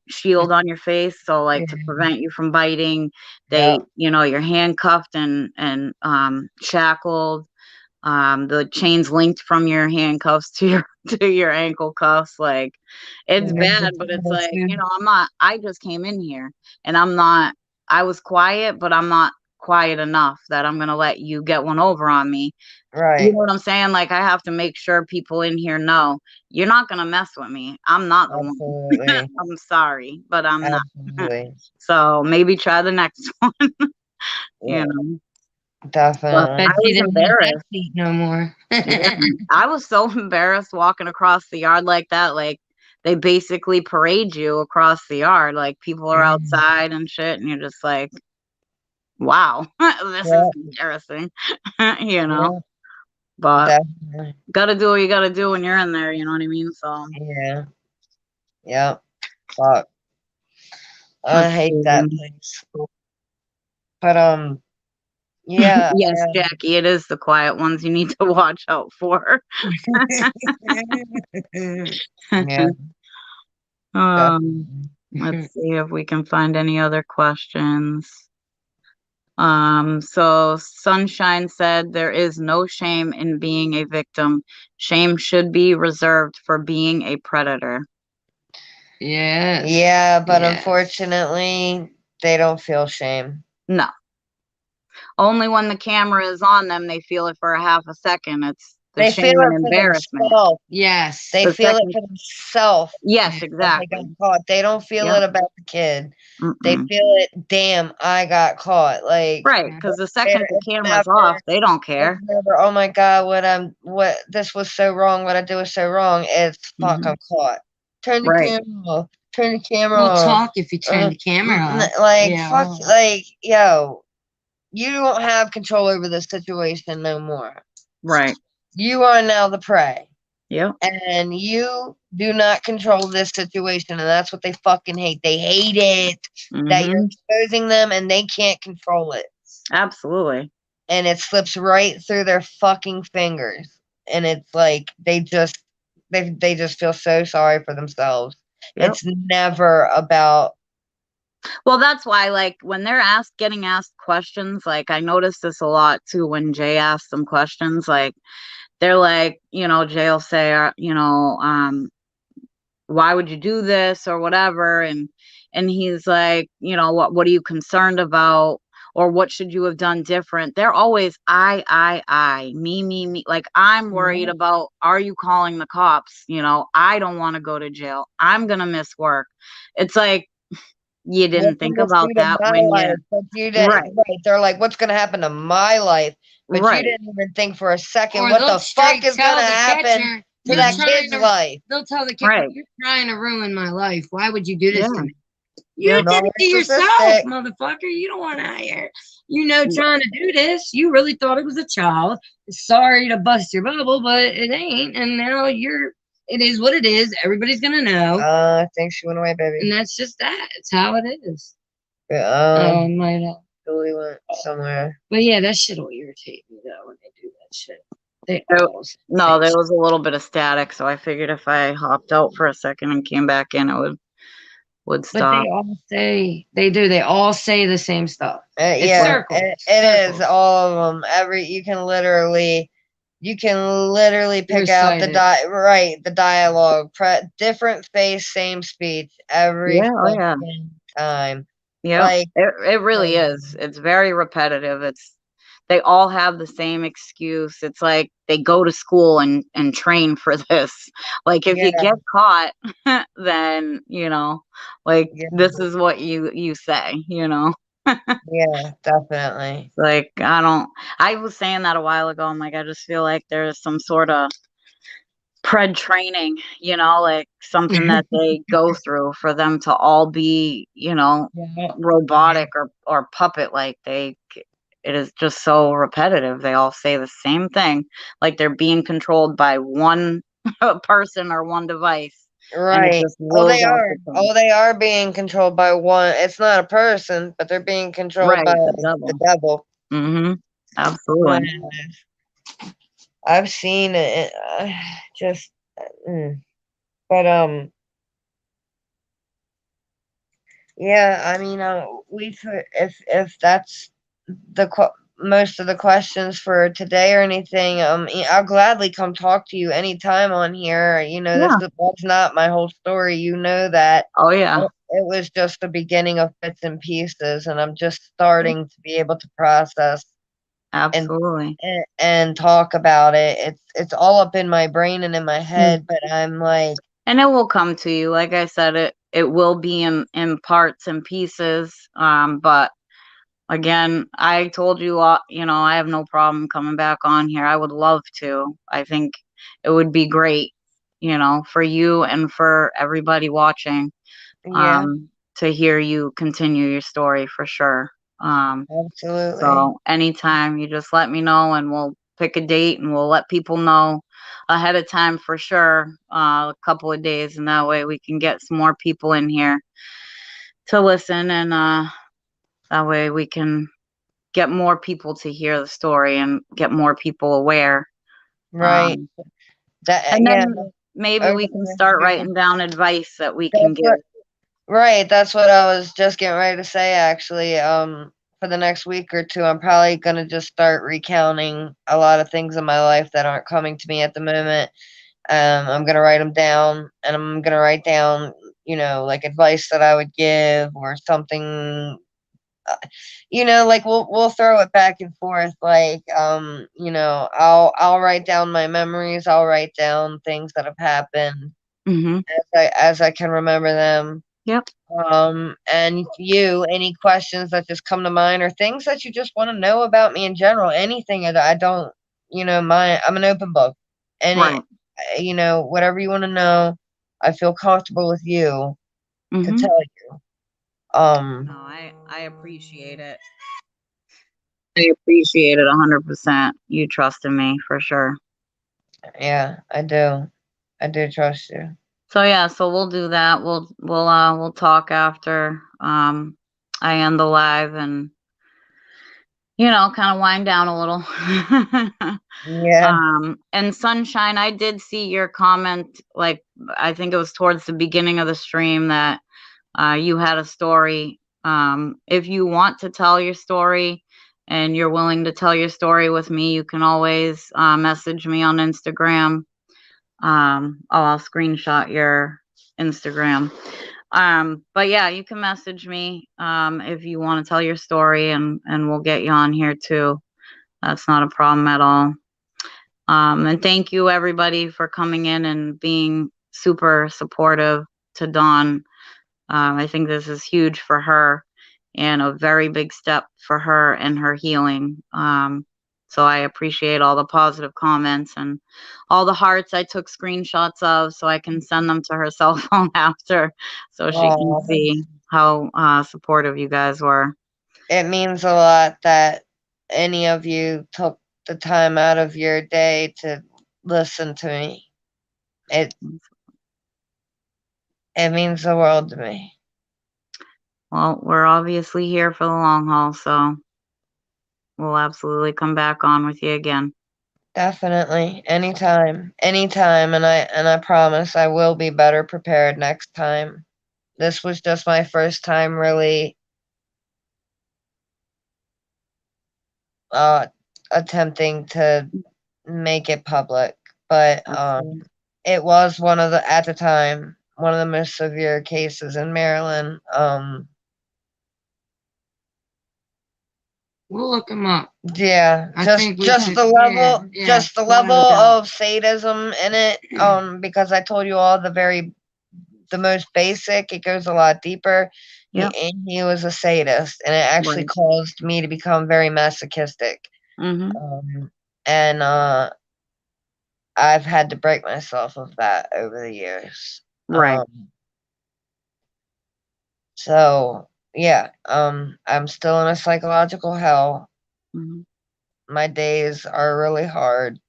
shield on your face. So like to prevent you from biting, Yeah. you're handcuffed and shackled. The chains linked from your handcuffs to your to your ankle cuffs. Like it's bad, but it's like, I just came in here and I was quiet, but I'm not quiet enough that I'm gonna let you get one over on me. You Right. know what I'm saying? Like I have to make sure people in here know you're not gonna mess with me. I'm not the one. Absolutely. I'm sorry, but I'm not. Absolutely. So maybe try the next one, you Yeah. know. But Definitely. I Bet you was didn't want that embarrassed. seat no more. Yeah, I was so embarrassed walking across the yard like that. Like they basically parade you across the yard. Like people are outside and shit, and you're just like, wow, this is Yeah. embarrassing, you know. Yeah. But Definitely. gotta do what you gotta do when you're in there. You know what I mean? So Yeah. Yeah. Fuck. I let's hate that see. place. But yeah. Yes, Jackie, it is the quiet ones you need to watch out for. Yeah. um, Definitely. let's see if we can find any other questions. So Sunshine said there is no shame in being a victim. Shame should be reserved for being a predator. Yes. Yeah, but Yes. unfortunately, they don't feel shame. No. Only when the camera is on them, they feel it for a half a second. It's the They shame feel and it for embarrassment. themselves. Yes. They The feel it second, for themselves. yes, That they got exactly. caught. They don't feel Yep. it about the kid. They Mm-mm. feel it, damn, I got caught. Like, Right, because the second the it's camera's never, off, they don't care. it's never, oh my God, what, this was so wrong, what I did was so wrong. It's, fuck, Mhm. I'm caught. Turn the Right. camera off. Turn the camera We'll off. talk if you turn the camera off. Like, Yeah, fuck, well. like, yo, you don't have control over this situation no more. Right. You are now the prey. Yep. And you do not control this situation. And that's what they fucking hate. They hate it that you're Mhm. exposing them and they can't control it. Absolutely. And it slips right through their fucking fingers. And it's like they just feel so sorry for themselves. Yep. It's never about Well, that's why, like, when they're getting asked questions, like, I noticed this a lot too when Jay asks them questions, like, they're like, Jay will say, why would you do this or whatever, and he's like, what are you concerned about, or what should you have done different? They're always I, me, like, I'm worried about, are you calling the cops? I don't want to go to jail, I'm gonna miss work. It's like, you didn't what's think going to about do to that my when life, you but you right didn't. Right? They're like, "What's going to happen to my life?" But you right didn't even think for a second, Or what they'll the fuck straight is tell going to the happen catcher, to you're that trying kid's to, life? they'll tell the catcher, right you're trying to ruin my life. Why would you do this to yeah me? You yep did it to yourself, Narcissistic. motherfucker. You don't want to hire. Trying to do this. You really thought it was a child. Sorry to bust your bubble, but it ain't. And now it is what it is. Everybody's going to know. I think she went away, baby. And that's just that. It's how it is. Julie went somewhere. But yeah, that shit will irritate me though when they do that shit. They There- always no, there was a little bit of static, so I figured if I hopped out for a second and came back in, it would But stop. they all say they all say the same stuff. It's Yeah, circles. it is Circles. all of them. You can literally pick out Recite it. the dialogue, different face, same speech every Yeah, oh yeah, fucking time. yeah. Like, It really is. It's very repetitive. They all have the same excuse. It's like they go to school and train for this. Like, if you yeah, get caught, then like, yeah, this is what you say. yeah, definitely. Like, I was saying that a while ago. I'm like, I just feel like there's some sort of pred training, like something that they go through for them to all be, Yeah. robotic or puppet like. It is just so repetitive. They all say the same thing, like they're being controlled by one person or one device. And it Right. just rolls off the tongue. They are being controlled by one. It's not a person, but they're being controlled Right, by the the devil. devil. Mm-hmm. Absolutely. I've seen it. Just, but yeah. I mean, we could if that's most of the questions for today or anything. I'll gladly come talk to you anytime on here. Yeah. That's not my whole story. You know that. Oh yeah. It was just the beginning of bits and pieces, and I'm just starting to be able to process Absolutely. and talk about it. It's all up in my brain and in my head, but I'm like, And it will come to you. Like I said, it will be in parts and pieces. But again, I told you, I have no problem coming back on here. I would love to. I think it would be great, for you and for everybody watching, yeah, to hear you continue your story for sure. absolutely. So anytime, you just let me know and we'll pick a date and we'll let people know ahead of time for sure, a couple of days, and that way we can get some more people in here to listen, and that way we can get more people to hear the story and get more people aware. Right. And Yeah. then maybe we can start writing down advice that we can give. Right. That's what I was just getting ready to say, actually. for the next week or two, I'm probably going to just start recounting a lot of things in my life that aren't coming to me at the moment. I'm going to write them down, and I'm going to write down, like advice that I would give or something. Like we'll throw it back and forth. Like, I'll write down my memories. I'll write down things that have happened Mm-hmm. as I can remember them. Yep. And any questions that just come to mind or things that you just want to know about me in general, anything that I don't, mind. I'm an open book. Right. Whatever you want to know, I feel comfortable with you to Mm-hmm. tell you. No, I appreciate it. I appreciate it 100%. You trust in me for sure. Yeah, I do. I do trust you. So yeah, so we'll do that. We'll talk after I end the live and kind of wind down a little. Yeah. And Sunshine, I did see your comment, like I think it was towards the beginning of the stream that you had a story. If you want to tell your story and you're willing to tell your story with me, you can always message me on Instagram. I'll screenshot your Instagram. But yeah, you can message me if you want to tell your story, and we'll get you on here too. That's not a problem at all. And thank you everybody for coming in and being super supportive to Dawn. I think this is huge for her and a very big step for her and her healing. So I appreciate all the positive comments and all the hearts I took screenshots of so I can send them to her cell phone after so she can Oh, see how supportive you guys were. it means a lot that any of you took the time out of your day to listen to me. It means the world to me. Well, we're obviously here for the long haul, so we'll absolutely come back on with you again. Definitely. Anytime. Anytime, and I promise I will be better prepared next time. This was just my first time really attempting to make it public, but Absolutely. it was at the time, one of the most severe cases in Maryland. We'll look them up. Yeah, I just think we just can. the level, Yeah, just the without level a doubt. of sadism in it. Because I told you all the most basic. It goes a lot deeper. Yep. He was a sadist, and it actually Right. caused me to become very masochistic. Mm-hmm. And I've had to break myself of that over the years. Right. So yeah, I'm still in a psychological hell. Mm-hmm. My days are really hard.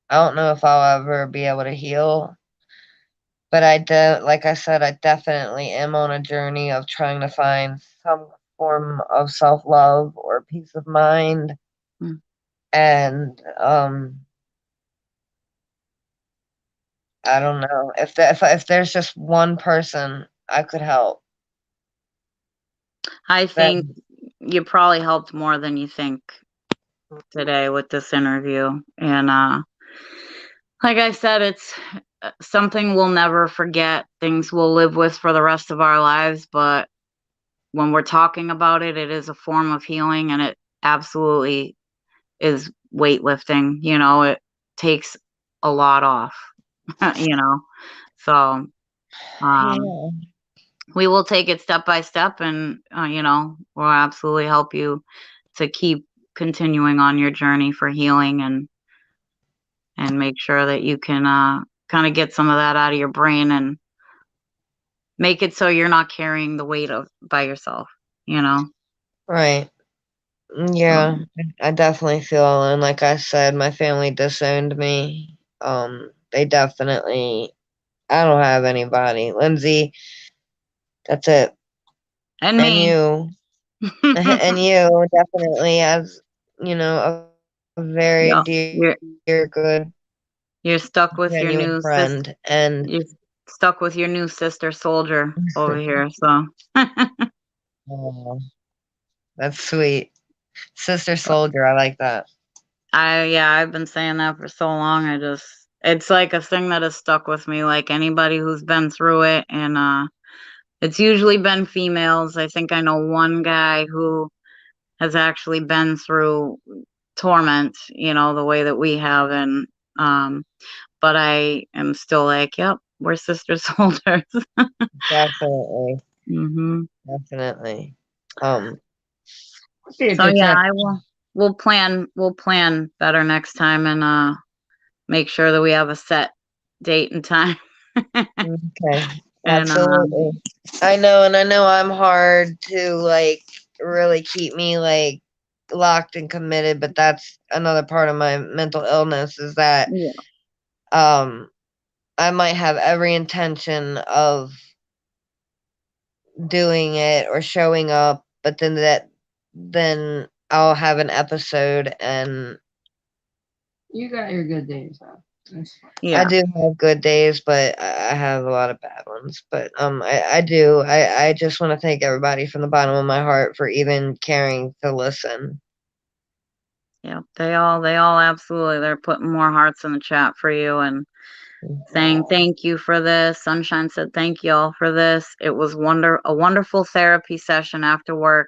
I don't know if I'll ever be able to heal, but like I said, I definitely am on a journey of trying to find some form of self-love or peace of mind. Mm. And I don't know if there's just one person I could help. I That think you probably helped more than you think today with this interview. And like I said, it's something we'll never forget, things we'll live with for the rest of our lives. But when we're talking about it, it is a form of healing and it absolutely is weightlifting. It takes a lot off, you know. So yeah. we will take it step by step and, we'll absolutely help you to keep continuing on your journey for healing and make sure that you can kind of get some of that out of your brain and make it so you're not carrying the weight of by yourself, you know? Right. So, Yeah, I definitely feel, and like I said, my family disowned me. They definitely, I don't have anybody. Lindsay, that's it. and And me. you, and you definitely as, a very Yeah, dear, good, you're stuck with your genuine new sister. friend. And You're stuck with your new sister soldier over here. So, uh, That's sweet. Sister Soldier, I like that. I've been saying that for so long. It's like a thing that has stuck with me, like anybody who's been through it. And it's usually been females. I think I know one guy who has actually been through torment, the way that we have. And, but I am still like, yep, we're sister soldiers. Definitely. hmm Definitely. Would be a So good yeah, time. we'll plan better next time and make sure that we have a set date and time. Okay. And Absolutely. I know, and I know I'm hard to like really keep me like locked and committed, but that's another part of my mental illness is that yeah, I might have every intention of doing it or showing up, but then I'll have an episode and You got your good days, huh? That's fine. I yeah, do have good days, but I have a lot of bad ones. But I do. I just want to thank everybody from the bottom of my heart for even caring to listen. yeah. They all absolutely. They're putting more hearts in the chat for you and saying thank you for this. Sunshine said thank you all for this. It was a wonderful therapy session after work.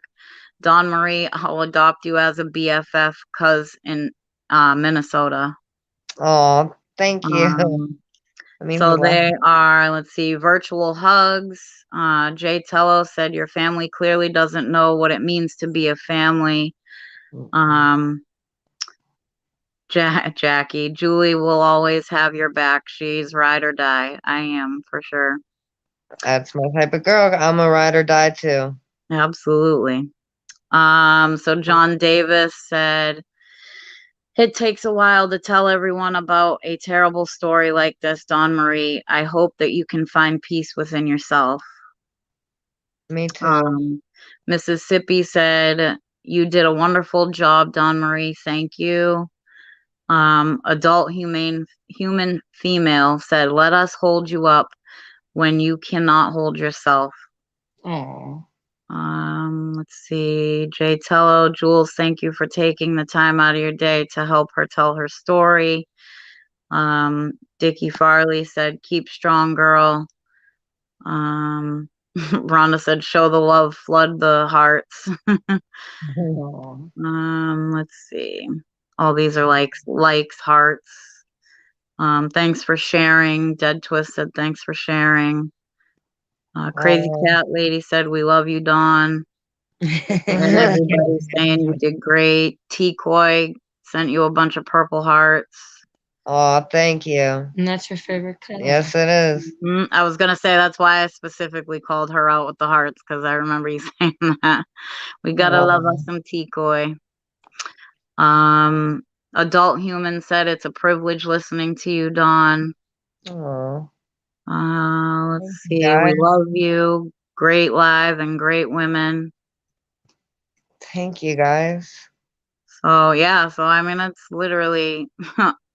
Dawn Marie, I'll adopt you as a BFF cuz in Minnesota. Oh, thank you. Um, That means a so lot. they are, let's see, virtual hugs. Jay Tello said your family clearly doesn't know what it means to be a family. Um, Jackie, Julie will always have your back. She's ride or die. I am for sure. That's my type of girl. I'm a ride or die too. Absolutely. So John Davis said, it takes a while to tell everyone about a terrible story like this, Dawn Marie. I hope that you can find peace within yourself. Me too. Mississippi said, you did a wonderful job, Dawn Marie. Thank you. Adult human female said, let us hold you up when you cannot hold yourself. Oh, Let's see. Jay Tello, Jules, thank you for taking the time out of your day to help her tell her story. Dickie Farley said, keep strong, girl. Rhonda said, show the love, flood the hearts. oh. Let's see. All these are likes, hearts. Thanks for sharing. Dead Twist said, thanks for sharing. Crazy Oh. Cat Lady said, we love you, Dawn. And everybody's saying you did great. T-Koi sent you a bunch of purple hearts. Oh, thank you. And that's your favorite color. Yes, it is. I was going to say that's why I specifically called her out with the hearts because I remember you saying that. We got to love us some T-Koi. Adult Human said it's a privilege listening to you, Dawn. Oh, Let's thank you, see. We guys. love you. Great live and great women. Thank you, guys. So yeah, I mean it's literally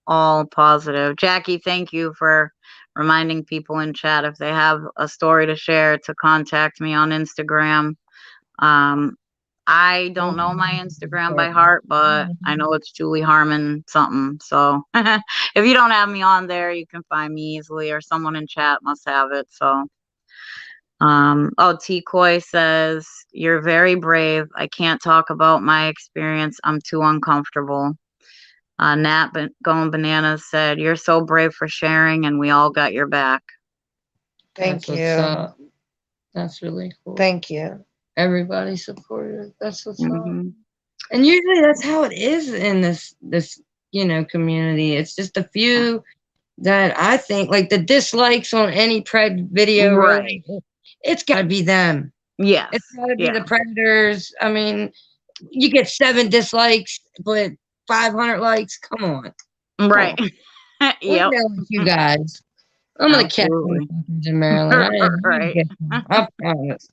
all positive. Jackie, thank you for reminding people in chat if they have a story to share to contact me on Instagram. I don't know my Instagram by heart, but I know it's Julie Harmon something. So if you don't have me on there, you can find me easily, or someone in chat must have it. So T Koi says, you're very brave. I can't talk about my experience. I'm too uncomfortable. Nat Going Bananas said, you're so brave for sharing, and we all got your back. Thank That's what's you. up. That's really cool. Thank you. Everybody supportive. That's what's up. Mm-hmm. And usually that's how it is in this community. It's just a few that I think like the dislikes on any pred video. Right. It's got to be them. Yes. It's got to be Yeah. the predators. I mean, you get 7 dislikes, but 500 likes. Come on. Right. We Yep. know it's you guys. I'm gonna catch Absolutely. them in Maryland. I am. Right. I promise.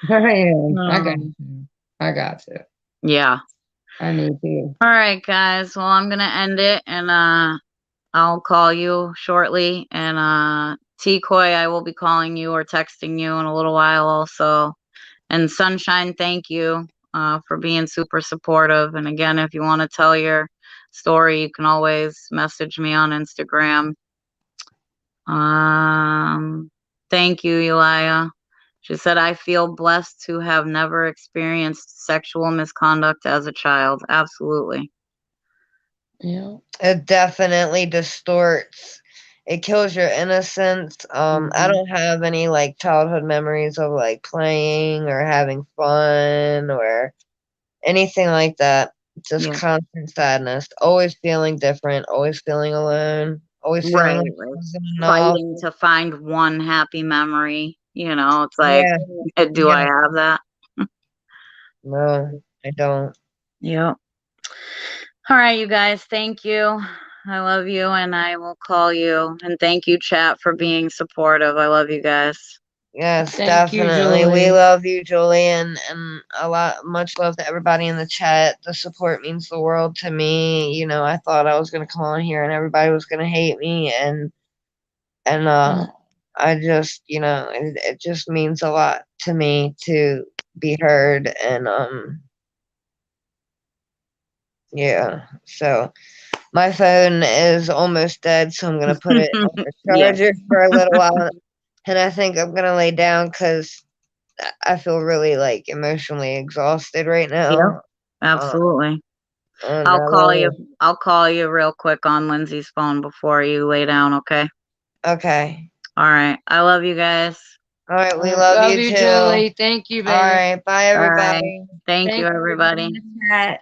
I am. I got Um, to. I got to. Yeah. I need to. All right, guys. Well, I'm gonna end it, and I'll call you shortly. And T-Koi, I will be calling you or texting you in a little while also. And Sunshine, thank you. for being super supportive. And again, if you want to tell your story, you can always message me on Instagram. Thank you, Elia. She said, I feel blessed to have never experienced sexual misconduct as a child. Absolutely. Yeah. It definitely distorts. It kills your innocence. I don't have any like childhood memories of like playing or having fun or anything like that. Just Yeah. constant sadness. Always feeling different. Always feeling alone. Always feeling Right. like Like it wasn't enough. fighting to find one happy memory. It's like, Yeah. do I Yeah. have that? No, I don't. Yep. All right, you guys. Thank you. I love you, and I will call you. And thank you, chat, for being supportive. I love you guys. Yes, Thank you, definitely. We Julie. love you, Julie, and much love to everybody in the chat. The support means the world to me. I thought I was gonna come on here and everybody was gonna hate me, and I just, it just means a lot to me to be heard, and yeah. So my phone is almost dead, so I'm gonna put it on the Yeah. charger for a little while, and I think I'm gonna lay down because I feel really like emotionally exhausted right Yep. now. Absolutely. And I'll I call love you. you. I'll call you real quick on Lindsay's phone before you lay down, okay? Okay. All right. I love you guys. All right. We Love love you you, too. Julie. Thank you, All baby. right. Bye, All right. everybody. Thank you, Thank you, everybody. in the chat.